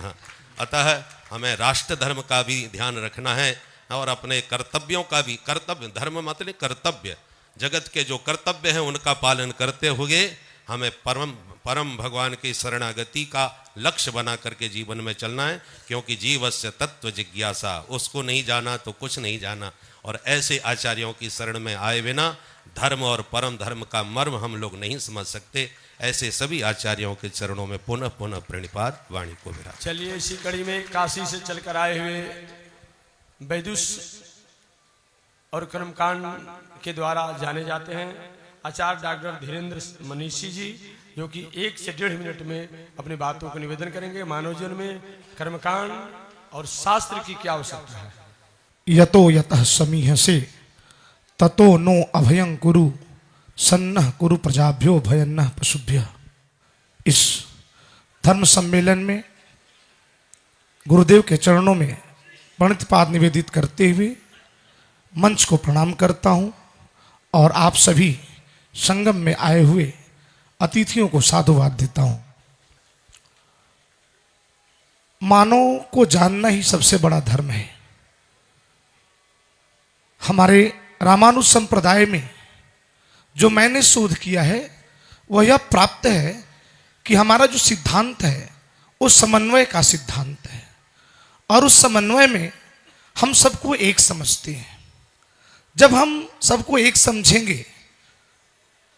अतः हमें राष्ट्र धर्म का भी ध्यान रखना है और अपने कर्तव्यों का भी। कर्तव्य धर्म मतलब कर्तव्य, जगत के जो कर्तव्य हैं उनका पालन करते हुए हमें परम भगवान की शरणागति का लक्ष्य बना करके जीवन में चलना है, क्योंकि जीवस्य तत्व जिज्ञासा, उसको नहीं जाना तो कुछ नहीं जाना। और ऐसे आचार्यों की शरण में आए बिना धर्म और परम धर्म का मर्म हम लोग नहीं समझ सकते। ऐसे सभी आचार्यों के चरणों में पुनः पुनः प्रणिपात वाणी को विराज। चलिए इसी कड़ी में काशी से चलकर आए हुए वैदुष और कर्मकांड के द्वारा जाने जाते हैं आचार्य डॉक्टर धीरेन्द्र मनीषी जी, जो कि 1 से 1.5 मिनट में अपनी बातों को निवेदन करेंगे। मानव जीवन में कर्मकांड और शास्त्र की क्या आवश्यकता है। यतो यतः समीहसे ततो नो अभयं कुरु सन्नः कुरु प्रजाभ्यो भयन्नः पशुभ्य। इस धर्म सम्मेलन में गुरुदेव के चरणों में प्रणितपाद निवेदित करते हुए मंच को प्रणाम करता हूं और आप सभी संगम में आए हुए अतिथियों को साधुवाद देता हूं। मानव को जानना ही सबसे बड़ा धर्म है। हमारे रामानुज संप्रदाय में जो मैंने शोध किया है वह यह प्राप्त है कि हमारा जो सिद्धांत है वो समन्वय का सिद्धांत है, और उस समन्वय में हम सबको एक समझते हैं। जब हम सबको एक समझेंगे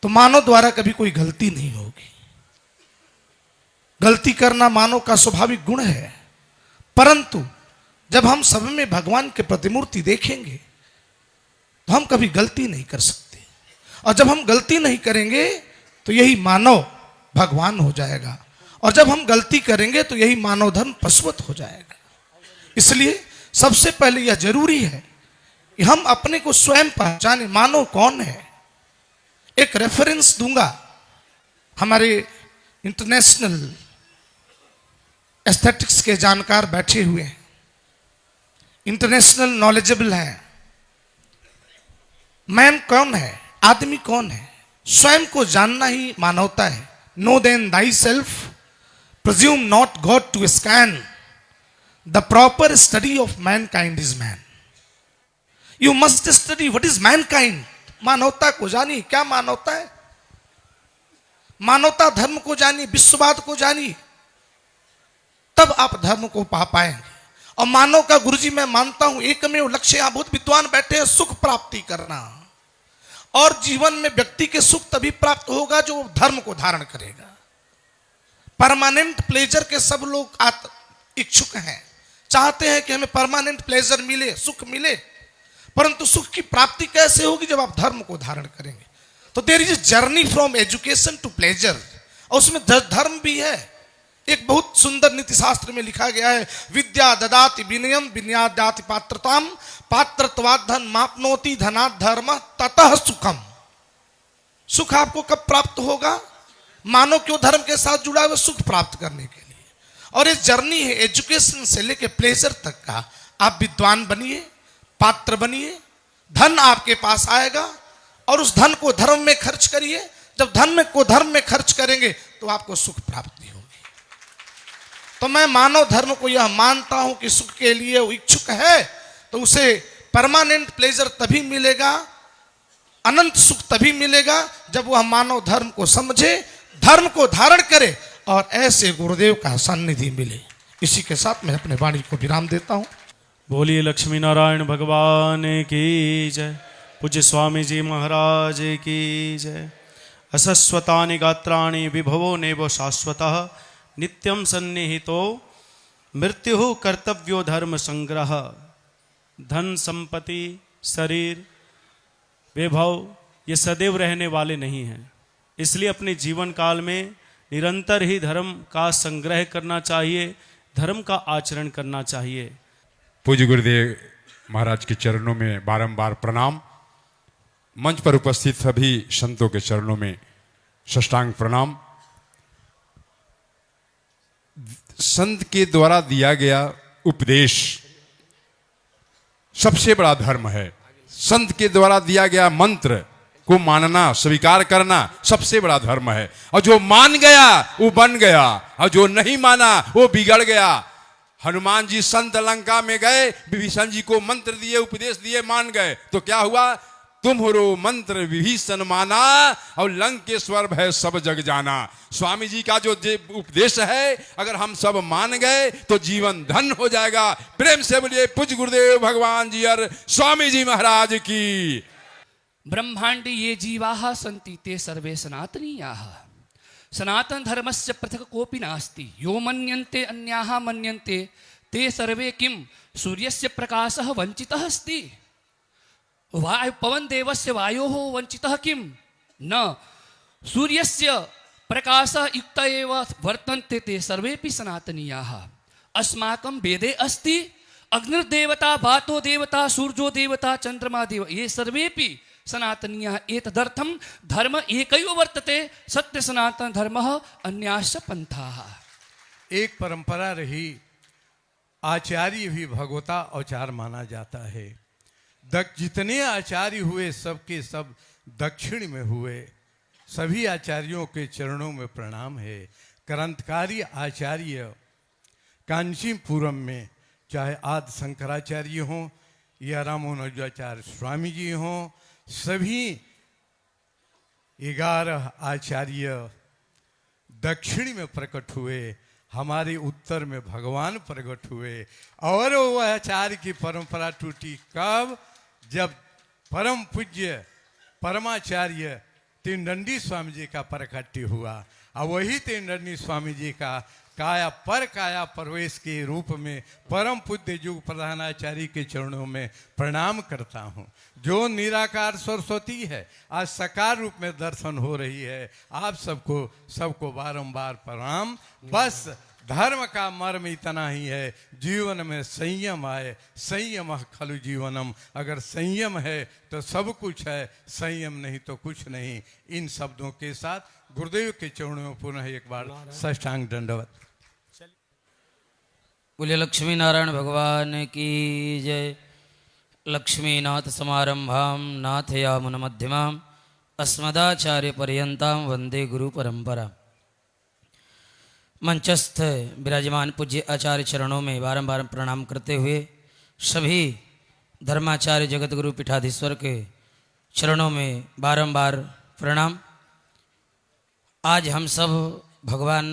तो मानव द्वारा कभी कोई गलती नहीं होगी। गलती करना मानव का स्वाभाविक गुण है, परंतु जब हम सब में भगवान के प्रतिमूर्ति देखेंगे तो हम कभी गलती नहीं कर सकते, और जब हम गलती नहीं करेंगे तो यही मानव भगवान हो जाएगा, और जब हम गलती करेंगे तो यही मानव धर्म पशुवत हो जाएगा। इसलिए सबसे पहले यह जरूरी है कि हम अपने को स्वयं पहचाने, मानव कौन है। एक रेफरेंस दूंगा, हमारे इंटरनेशनल एस्थेटिक्स के जानकार बैठे हुए हैं, इंटरनेशनल नॉलेजेबल हैं। मैन कौन है, आदमी कौन है, स्वयं को जानना ही मानवता है। Know then thyself, presume not God to scan, the proper study of mankind is man. You must study what is mankind. मानवता को जानिए, क्या मानवता है। मानवता धर्म को जानिए, विश्ववाद को जानिए, तब आप धर्म को पा पाएंगे। और मानव का गुरुजी मैं मानता हूं एकमेव लक्ष्य, यहां बहुत विद्वान बैठे हैं, सुख प्राप्ति करना। और जीवन में व्यक्ति के सुख तभी प्राप्त होगा जो धर्म को धारण करेगा। परमानेंट प्लेजर के सब लोग इच्छुक हैं, चाहते हैं कि हमें परमानेंट प्लेजर मिले, सुख मिले, परंतु सुख की प्राप्ति कैसे होगी जब आप धर्म को धारण करेंगे। तो there is journey from education to pleasure, और उसमें धर्म भी है। एक बहुत सुंदर नीति शास्त्र में लिखा गया है, विद्या ददाति विनयम विनयादाति पात्रताम पात्रत्वाद धन मापनोति धनात् धर्म ततः सुखम। सुख आपको कब प्राप्त होगा, मानव क्यों धर्म के साथ जुड़ा हुआ, सुख प्राप्त करने के लिए। और ये जर्नी है एजुकेशन से लेके प्लेजर तक का। आप विद्वान बनिए, पात्र बनिए, धन आपके पास आएगा, और उस धन को धर्म में खर्च करिए। जब धन को धर्म में खर्च करेंगे तो आपको सुख प्राप्ति होगी। तो मैं मानव धर्म को यह मानता हूं कि सुख के लिए वो इच्छुक है तो उसे परमानेंट प्लेजर तभी मिलेगा, अनंत सुख तभी मिलेगा जब वह मानव धर्म को समझे, धर्म को धारण करे, और ऐसे गुरुदेव का सानिध्य मिले। इसी के साथ मैं अपने वाणी को विराम देता हूं। बोलिए लक्ष्मी नारायण भगवान की जय। पूज्य स्वामी जी महाराज की जय। असस्वतानि गात्राणि विभवो नेव शाश्वतः नित्यं सन्निहितो मृत्यु कर्तव्यो धर्म संग्रह। धन संपत्ति शरीर वैभव ये सदैव रहने वाले नहीं हैं, इसलिए अपने जीवन काल में निरंतर ही धर्म का संग्रह करना चाहिए, धर्म का आचरण करना चाहिए। पूज्य गुरुदेव महाराज के चरणों में बारंबार प्रणाम। मंच पर उपस्थित सभी संतों के चरणों में साष्टांग प्रणाम। संत के द्वारा दिया गया उपदेश सबसे बड़ा धर्म है। संत के द्वारा दिया गया मंत्र को मानना, स्वीकार करना सबसे बड़ा धर्म है। और जो मान गया वो बन गया, और जो नहीं माना वो बिगड़ गया। हनुमान जी संत लंका में गए, विभीषण जी को मंत्र दिए, उपदेश दिए, मान गए, तो क्या हुआ? तुम्हरो मंत्र विभीषण माना और लंकेश्वर भय सब जग जाना। स्वामी जी का जो उपदेश है अगर हम सब मान गए तो जीवन धन हो जाएगा। प्रेम से बोलिए पूज्य गुरुदेव भगवान जी और स्वामी जी महाराज की। ब्रह्मांडे ये जीवाः सन्ति ते सर्वे सनातनीयाः, सनातन धर्मस्य पृथक् कोऽपि नास्ति। यो मन्यन्ते अन्याः मन्यन्ते ते सर्वे किं सूर्यस्य प्रकाशः वञ्चितः अस्ति, पवन देवस्य वायोः वञ्चितः किं न, सूर्यस्य प्रकाशः युक्त एव वर्तन्ते ते सर्वेपि सनातनीयाः। अस्माकं वेदे अस्ति अग्निर्देवता, वातो देवता, सूर्यो देवता, चंद्रमा देव, ये सर्वेपि सनातनीयाः। एतदर्थं धर्म एकैव वर्तते, सत्य सनातन धर्मः अन्याश्च पंथाः। एक परंपरा रही, आचार्य भी भगवता आचार माना जाता है। जितने आचार्य हुए सबके सब दक्षिण में हुए। सभी आचार्यों के चरणों में प्रणाम है। क्रांतिकारी आचार्य कांचीपुरम में चाहे आदि शंकराचार्य हों या रामानुजाचार्य स्वामी जी हों, सभी 11 आचार्य दक्षिण में प्रकट हुए, हमारे उत्तर में भगवान प्रकट हुए। और वो आचार्य की परंपरा टूटी कब? जब परम पूज्य परमाचार्य तीनडंडी स्वामी जी का प्रकट्य हुआ। और वही तीनडंडी स्वामी जी का काया प्रवेश के रूप में परम पूज्य युग प्रधानाचार्य के चरणों में प्रणाम करता हूँ। जो निराकार सरस्वती है आज साकार रूप में दर्शन हो रही है। आप सबको बारंबार प्रणाम। बस धर्म का मर्म इतना ही है, जीवन में संयम आए, संयम खलु जीवनम। अगर संयम है तो सब कुछ है, संयम नहीं तो कुछ नहीं। इन शब्दों के साथ गुरुदेव के चरणों में पुनः एक बार साष्टांग दंडवत। बोले लक्ष्मी नारायण भगवान की जय। लक्ष्मीनाथ समारंभां नाथयामुन मध्यमाम् अस्मदाचार्य पर्यंतां वंदे गुरु परंपरा। मंचस्थ विराजमान पूज्य आचार्य चरणों में बारंबार प्रणाम करते हुए सभी धर्माचार्य जगत गुरु पीठाधीश्वर के चरणों में बारंबार प्रणाम। आज हम सब भगवान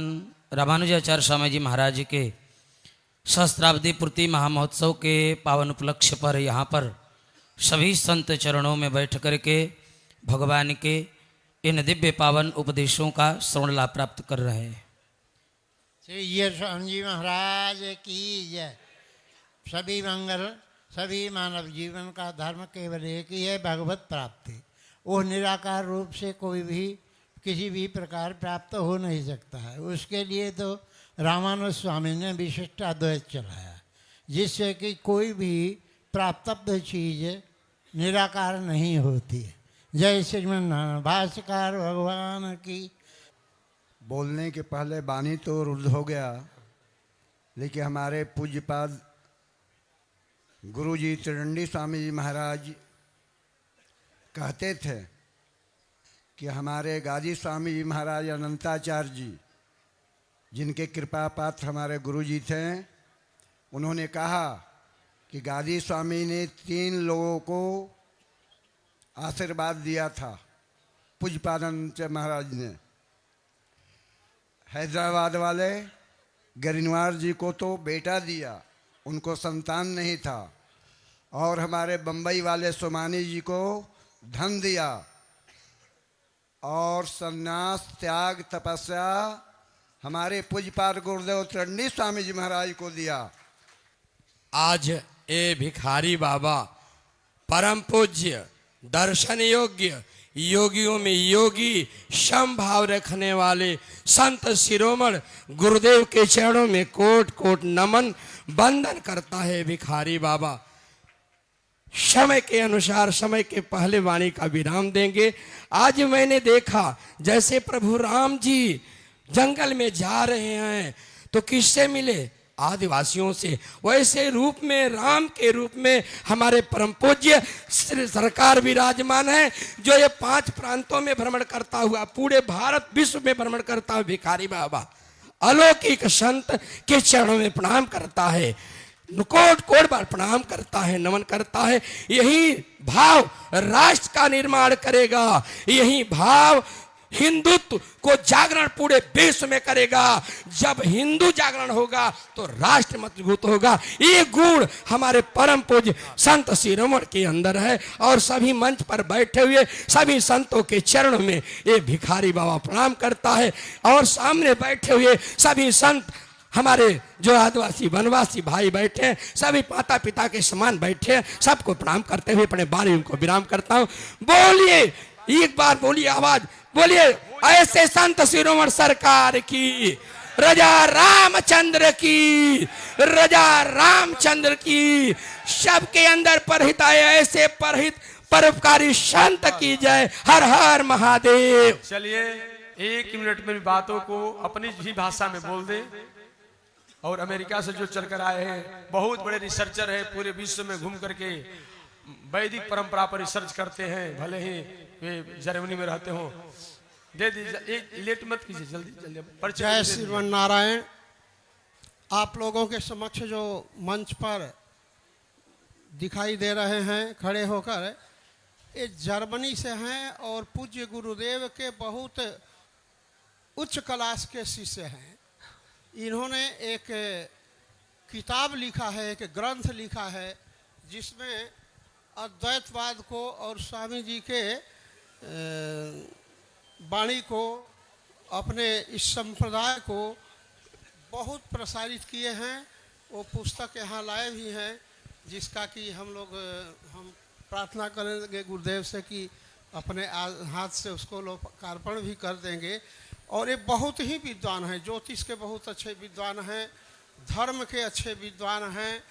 रामानुजाचार्य स्वामी जी महाराज के सहस्त्राब्दी पूर्ति महामहोत्सव के पावन उपलक्ष्य पर यहाँ पर सभी संत चरणों में बैठ करके भगवान के इन दिव्य पावन उपदेशों का श्रवण लाभ प्राप्त कर रहे हैं। श्री स्वामी जी महाराज की जय। सभी मंगल, सभी मानव जीवन का धर्म केवल एक ही है, भगवत प्राप्ति। वो निराकार रूप से कोई भी किसी भी प्रकार प्राप्त हो नहीं सकता है। उसके लिए तो रामानुज स्वामी ने विशिष्ट अद्वैत चलाया, जिससे कि कोई भी प्राप्त चीज़ निराकार नहीं होती है। जय श्रीमन भाष्यकार भगवान की। बोलने के पहले वाणी तो रुद्ध हो गया, लेकिन हमारे पूज्यपाद गुरुजी त्रिदंडी स्वामी जी महाराज कहते थे कि हमारे गाजी स्वामी जी महाराज अनंताचार्य जी, जिनके कृपा पात्र हमारे गुरुजी थे, उन्होंने कहा कि गाजी स्वामी ने 3 लोगों को आशीर्वाद दिया था। पूज्यपाद महाराज ने हैदराबाद वाले गरिनवार जी को तो बेटा दिया, उनको संतान नहीं था। और हमारे बम्बई वाले सोमानी जी को धन दिया और संन्यास त्याग तपस्या हमारे पूज्यपाद गुरुदेव त्रिदंडी स्वामी जी महाराज को दिया। आज ये भिखारी बाबा परम पूज्य दर्शन योग्य योगियों में योगी सम भाव रखने वाले संत शिरोमण गुरुदेव के चरणों में कोट कोट नमन वंदन करता है भिखारी बाबा। समय के अनुसार समय के पहले वाणी का विराम देंगे। आज मैंने देखा जैसे प्रभु राम जी जंगल में जा रहे हैं तो किससे मिले? आदिवासियों से। वैसे रूप में राम के रूप में हमारे परम पूज्य सरकार विराजमान है, जो ये 5 प्रांतों में भ्रमण करता हुआ पूरे भारत विश्व में भ्रमण करता हुआ भिखारी बाबा अलौकिक संत के चरणों में प्रणाम करता है। कोट कोट बार प्रणाम करता है, नमन करता है। यही भाव राष्ट्र का निर्माण करेगा, यही भाव हिंदुत्व को जागरण पूरे विश्व में करेगा। जब हिंदू जागरण होगा तो राष्ट्र मजबूत होगा। ये गुण हमारे परम पूज्य संत शिरोमणि के अंदर है। और सभी मंच पर बैठे हुए सभी संतों के चरणों में ये भिखारी बाबा प्रणाम करता है। और सामने बैठे हुए सभी संत हमारे जो आदिवासी वनवासी भाई बैठे हैं, सभी माता पिता के समान बैठे हैं, सबको प्रणाम करते हुए अपने बारे उनको विराम करता हूँ। बोलिए, एक बार बोलिए, आवाज बोलिए, ऐसे संत शिरोमणि सरकार की, राजा रामचंद्र की, राजा रामचंद्र की। सबके अंदर परहित आए ऐसे परहित परोपकारी संत की जय। हर हर महादेव। चलिए 1 मिनट में बातों को अपनी ही भाषा में बोल दे। और अमेरिका से जो चलकर आए हैं, बहुत बड़े रिसर्चर हैं, पूरे विश्व में घूम करके वैदिक परंपरा पर रिसर्च करते हैं, भले ही वे जर्मनी में रहते हो। दे दीजिए, एक लेट मत कीजिए, जल्दी जल्दी। जय श्रीमन नारायण। आप लोगों के समक्ष जो मंच पर दिखाई दे रहे हैं खड़े होकर, ये जर्मनी से हैं और पूज्य गुरुदेव के बहुत उच्च क्लास के शिष्य हैं। इन्होंने एक किताब लिखा है, एक ग्रंथ लिखा है, जिसमें अद्वैतवाद को और स्वामी जी के वाणी को, अपने इस संप्रदाय को बहुत प्रसारित किए हैं। वो पुस्तक यहाँ लाए भी हैं, जिसका कि हम प्रार्थना करेंगे गुरुदेव से कि अपने हाथ से उसको लोकार्पण भी कर देंगे। और ये बहुत ही विद्वान हैं, ज्योतिष के बहुत अच्छे विद्वान हैं, धर्म के अच्छे विद्वान हैं।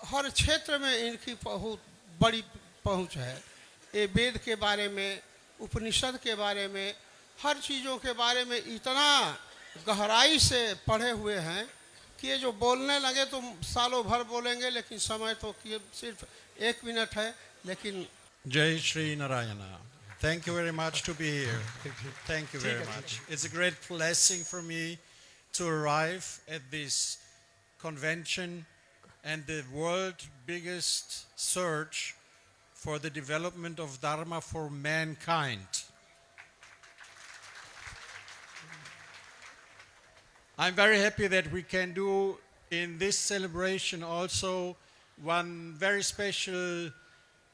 हर क्षेत्र में इनकी बहुत बड़ी पहुंच है। ये वेद के बारे में, उपनिषद के बारे में, हर चीज़ों के बारे में इतना गहराई से पढ़े हुए हैं कि ये जो बोलने लगे तो सालों भर बोलेंगे, लेकिन समय तो सिर्फ 1 मिनट है। लेकिन Jai Shri Narayana. Thank you very much to be here. Thank you very much. It's a great blessing for me to arrive at this convention and the world's biggest search for the development of Dharma for mankind. I'm very happy that we can do in this celebration also one very special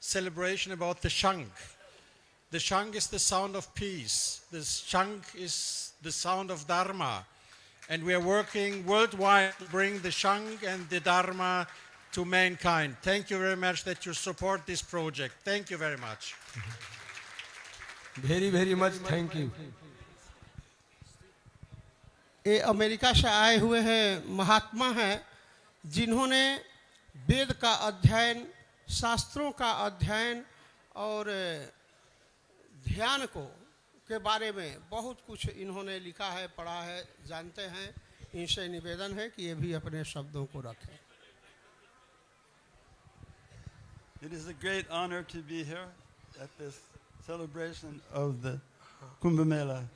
celebration about the Shank. The Shank is the sound of peace. The Shank is the sound of Dharma. And we are working worldwide to bring the Shank and the Dharma to mankind. Thank you very much that you support this project. Thank you very much. Very, very much thank you. ये America से आए हुए हैं महात्मा हैं, जिन्होंने वेद का अध्ययन, शास्त्रों का अध्ययन और ध्यान के बारे में बहुत कुछ इन्होंने लिखा है, पढ़ा है, जानते हैं। इनसे निवेदन है कि ये भी अपने शब्दों को रखें। It is a great honor to be here at this celebration of the Kumbh Mela.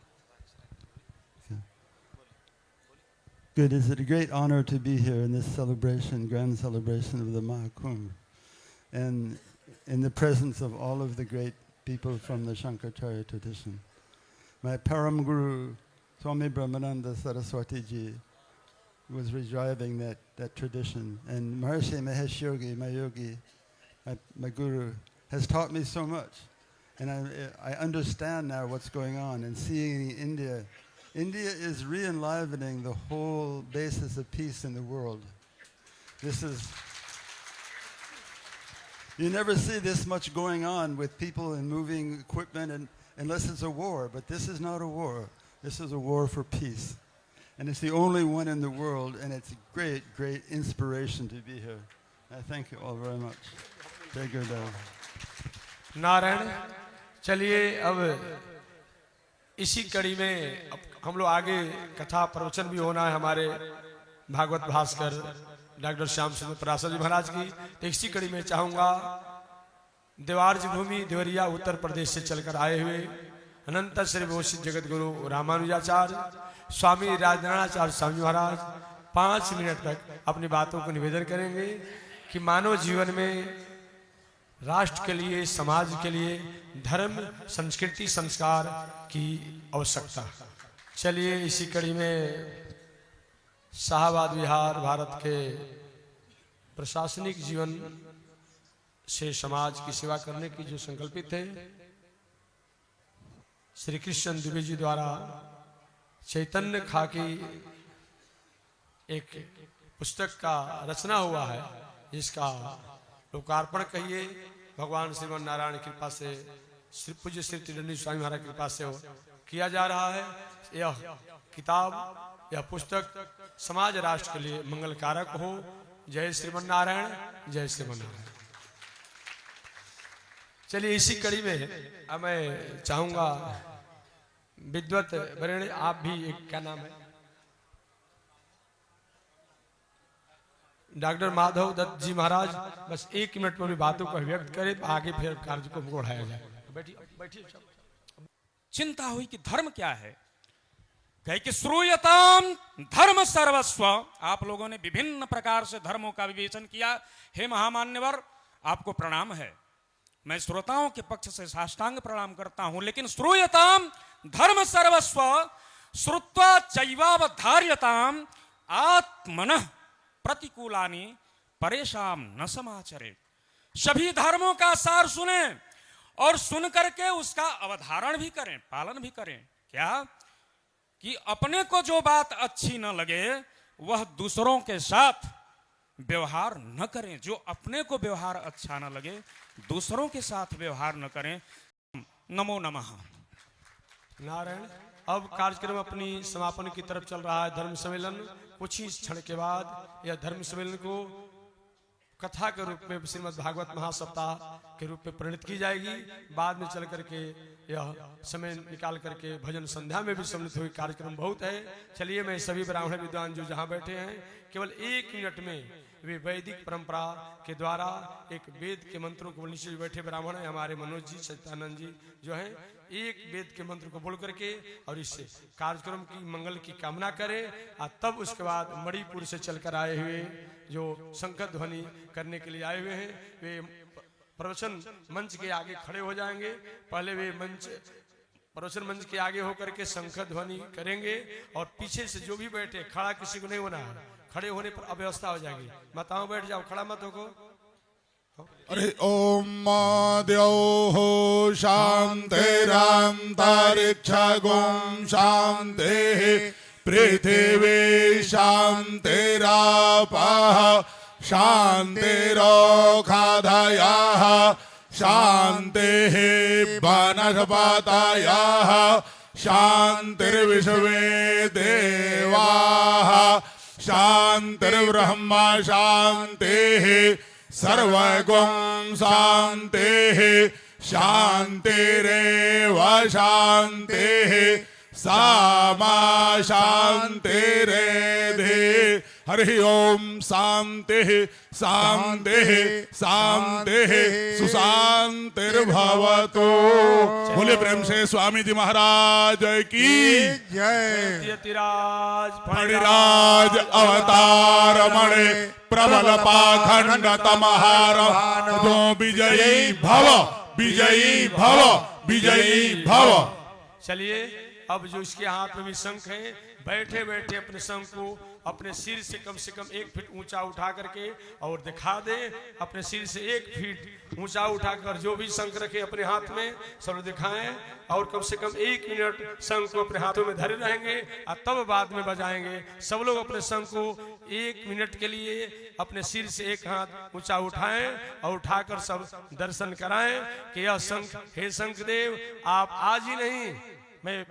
Good. Is it a great honor to be here in this celebration, grand celebration of the Mahakumbh, and in the presence of all of the great people from the Shankaracharya tradition. My Param Guru, Swami Brahmananda Saraswati Ji, was reviving that tradition. And Maharishi Mahesh Yogi, my yogi, my guru, has taught me so much. And I understand now what's going on. And seeing India is re-enlivening the whole basis of peace in the world. You never see this much going on with people and moving equipment unless it's a war. But this is not a war. This is a war for peace. And it's the only one in the world, and it's a great, great inspiration to be here. I thank you all very much. Jai Gurudev. Narayan. चलिए अब इसी कड़ी में हम लोग आगे कथा प्रवचन भी होना है हमारे भागवत भास्कर डॉक्टर श्याम सुंदर पराशर जी महाराज की। तो इसी कड़ी में चाहूंगा देवार्ज भूमि देवरिया उत्तर प्रदेश से चलकर आए हुए अनंत श्री वोषित जगत गुरु रामानुजाचार्य स्वामी राजनारायणाचार्य स्वामी महाराज 5 मिनट तक अपनी बातों को निवेदन करेंगे कि मानव जीवन में राष्ट्र के लिए, समाज के लिए धर्म, संस्कृति, संस्कार की आवश्यकता। चलिए इसी कड़ी में शाहबाद विहार भारत के प्रशासनिक जीवन से समाज की सेवा करने की जो संकल्पित है, श्री कृष्ण दुबे जी द्वारा चैतन्य खाकी एक पुस्तक का रचना हुआ है, जिसका लोकार्पण कहिए भगवान श्रीमन नारायण की कृपा से, श्री पूज्य श्री त्रिदंडी स्वामी महाराज की कृपा से किया जा रहा है। यह किताब, यह पुस्तक समाज राष्ट्र के लिए मंगल कारक हो। जय श्रीमन नारायण, जय श्रीमन नारायण। चलिए इसी कड़ी में अब मैं चाहूंगा विद्वत वरेण्य, आप भी एक, क्या नाम है, डॉक्टर माधव दत्त जी महाराज, बस 1 मिनट में भी बातों को व्यक्त करें, आगे फिर कार्यक्रम को बढ़ाया जाए। बैठिए। चिंता हुई कि धर्म क्या है, कहे कि श्रूयताम धर्म सर्वस्व। आप लोगों ने विभिन्न प्रकार से धर्मों का विवेचन किया। हे महामान्यवर, आपको प्रणाम है। मैं श्रोताओं के पक्ष से साष्टांग प्रणाम करता हूं। लेकिन श्रूयताम धर्म सर्वस्व श्रुत्वा चैवावधार्यताम आत्मनः प्रतिकूलानि परेशान न समाचरे। सभी धर्मों का सार सुने और सुन करके उसका अवधारण भी करें, पालन भी करें। क्या कि अपने को जो बात अच्छी न लगे वह दूसरों के साथ व्यवहार न करें। जो अपने को व्यवहार अच्छा न लगे दूसरों के साथ व्यवहार न करें। नमो नमः। नारायण। अब कार्यक्रम अपनी समापन की तरफ चल रहा है। धर्म सम्मेलन कुछ ही क्षण के बाद यह धर्म सम्मेलन को कथा के रूप में श्रीमद् भागवत महासप्ताह के रूप में परिणत की जाएगी। बाद में चल करके यह समय निकाल करके भजन संध्या में भी सम्मिलित हुई। कार्यक्रम बहुत है। चलिए मैं सभी ब्राह्मण विद्वान जो जहाँ बैठे हैं, केवल 1 मिनट में वे वैदिक परंपरा के द्वारा एक वेद के मंत्रों को नीचे बैठे ब्राह्मण है हमारे मनोज जी, सत्यानंद जी जो हैं, एक वेद के मंत्र को बोल करके और इससे कार्यक्रम की मंगल की कामना करें। और तब उसके बाद मणिपुर से चलकर आए हुए जो शंख ध्वनि करने के लिए आए हुए हैं, वे प्रवचन मंच के आगे खड़े हो जाएंगे। पहले वे प्रवचन मंच के आगे होकर के शंख ध्वनि करेंगे और पीछे से जो भी बैठे, खड़ा किसी को नहीं होना है, खड़े होने पर अव्यवस्था हो जाएगी। माताओं बैठ जाओ, खड़ा मत हो। अरे ओम द्यौः शान्तिरन्तरिक्षगुं शान्तिः पृथिवी शान्तिरापः शान्तिरोषधयः शान्तिः वनस्पतयः शान्तिर्विश्वे देवाः शान्तिर्ब्रह्म शान्तिः सर्वगुं शान्तिः शान्तिरेव शान्तिः सामा शान्तिरेधि। हरि ओम शान्तिः शान्तिः शान्तिः सुशान्तिर्भवतु। बोले प्रेम से स्वामी जी महाराज की जय। फणिराज अवतार मणि प्रबल पाखंड तमहार जो विजयी भव विजयी भव विजयी भव। चलिए अब जो इसके हाथ में भी शंख है, बैठे बैठे अपने शंख को अपने सिर से कम 1 फीट ऊंचा उठा करके और दिखा दे। अपने सिर से 1 फीट ऊंचा उठाकर जो भी शंख रखे अपने हाथ में सब दिखाएं और कम से कम 1 मिनट शंख को अपने हाथों में धरे रहेंगे और तब बाद में बजाएंगे। सब लोग अपने शंख को 1 मिनट के लिए अपने सिर से 1 हाथ ऊंचा उठाएं और उठाकर सब दर्शन कराएं कि यह शंख, हे शंखदेव, आप आज ही नहीं, मैं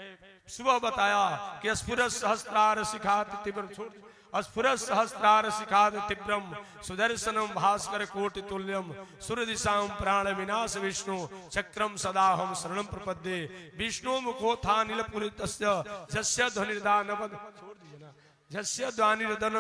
सुबह बताया कि स्फुरत सहस्त्रार शिखात तीव्रम, स्फुरत सहस्त्रार शिखात तीव्रम सुदर्शनम भास्कर कोटि तुल्यम सूर्यदिशां प्राण विनाश विष्णु चक्रम सदा हम शरणम प्रपद्ये विष्णु मुखोत्था नीलपुरितस्य जस्य ध्वनिर्दान जस्य ध्वनिर्दन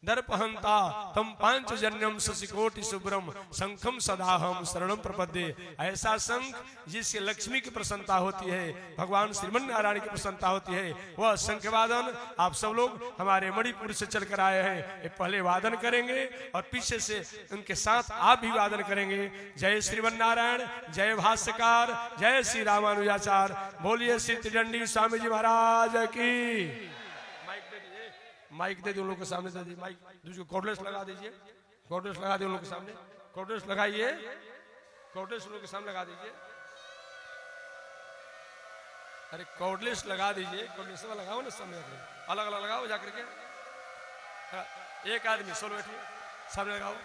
दर्पहंता तम पांचजन्यम शशिकोटि शुभ्रम शंखम सदाहम शरणम प्रपद्ये। ऐसा शंख जिससे लक्ष्मी की प्रसन्नता होती है, भगवान श्रीमन नारायण की प्रसन्नता होती है, वह शंख वादन आप सब लोग हमारे मणिपुर से चलकर आए हैं, ये पहले वादन करेंगे और पीछे से उनके साथ आप भी वादन करेंगे। जय श्रीमन नारायण, जय भाष्यकार, जय श्री रामानुजाचार्य। बोलिए श्री त्रिदंडी स्वामी जी महाराज की। माइक दे दो लोगों के सामने, दे दीजिए माइक, दूसरे कॉर्डलेस लगा दीजिए, कॉर्डलेस लगा दे लोगों के सामने, कॉर्डलेस लगाइए, कॉर्डलेस लोगों के सामने लगा दीजिए। अरे कॉर्डलेस लगा दीजिए, कॉर्डलेस लगाओ ना सामने, अलग अलग लगाओ जाकर के। एक आदमी सोलो बैठिए, सामने लगाओ।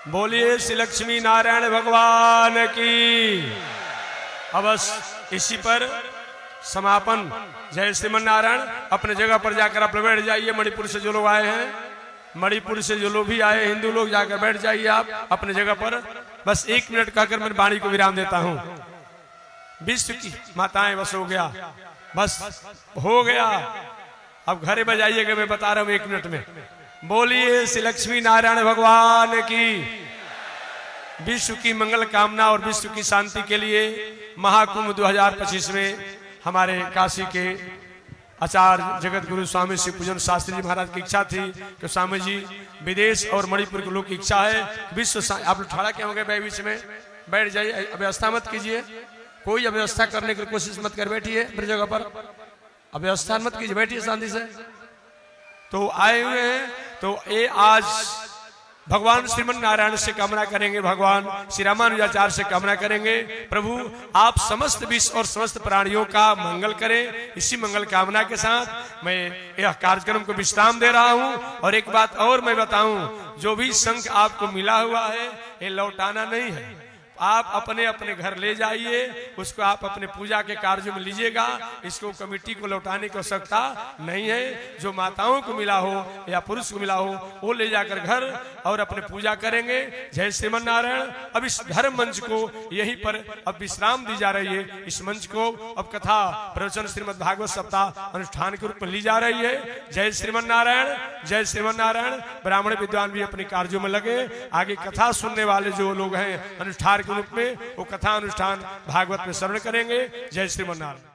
बोलिए श्री लक्ष्मी नारायण भगवान की। अवश्य इसी पर समापन। जय श्रीमन नारायण। अपने जगह पर जाकर आप बैठ जाइए। मणिपुर से जो लोग आए हैं, मणिपुर से जो लोग भी आए हिंदू लोग, जाकर बैठ जाइए आप अपने जगह पर। बस 1 मिनट कहकर मैं वाणी को विराम देता हूँ। विश्व की माताएं बस हो गया, बस हो गया। अब घरे बजाइएगा, मैं बता रहा हूँ 1 मिनट में। बोलिए श्री लक्ष्मी नारायण भगवान की। विश्व की मंगल कामना और विश्व की शांति के लिए महाकुंभ 2025 में हमारे काशी के आचार्य जगत गुरु स्वामी श्री पूजन शास्त्री जी महाराज की इच्छा थी कि स्वामी जी विदेश और मणिपुर के लोग की इच्छा है विश्व। आप लोग ठड़ा क्या हो गए बीच में, बैठ जाइए, अव्यवस्था मत कीजिए, कोई अव्यवस्था करने की कोशिश मत कर, बैठिए अपनी जगह पर, अव्यवस्था मत कीजिए, बैठिए शांति से। तो आए हुए हैं तो ये आज भगवान श्रीमन नारायण से कामना करेंगे, भगवान श्री रामानुजाचार्य से कामना करेंगे, प्रभु आप समस्त विश्व और समस्त प्राणियों का मंगल करें। इसी मंगल कामना के साथ मैं यह कार्यक्रम को विश्राम दे रहा हूं। और एक बात और मैं बताऊं, जो भी शंख आपको मिला हुआ है ये लौटाना नहीं है, आप अपने अपने घर ले जाइए, उसको आप अपने पूजा के कार्यों में लीजिएगा। इसको कमेटी को लौटाने की आवश्यकता नहीं है। जो माताओं को मिला हो या पुरुष को मिला हो वो ले जाकर घर और अपने पूजा करेंगे। जय श्रीमन नारायण। अब इस धर्म मंच को यहीं पर अब विश्राम दी जा रही है। इस मंच को अब कथा प्रवचन श्रीमद् भागवत सप्ताह अनुष्ठान के रूप में ली जा रही है। जय श्रीमन नारायण, जय श्रीमन नारायण। ब्राह्मण विद्वान भी अपने कार्यों में लगे। आगे कथा सुनने वाले जो लोग हैं अनुष्ठान के रूप में वो कथा अनुष्ठान भागवत में श्रवण करेंगे। जय श्रीमन नारायण।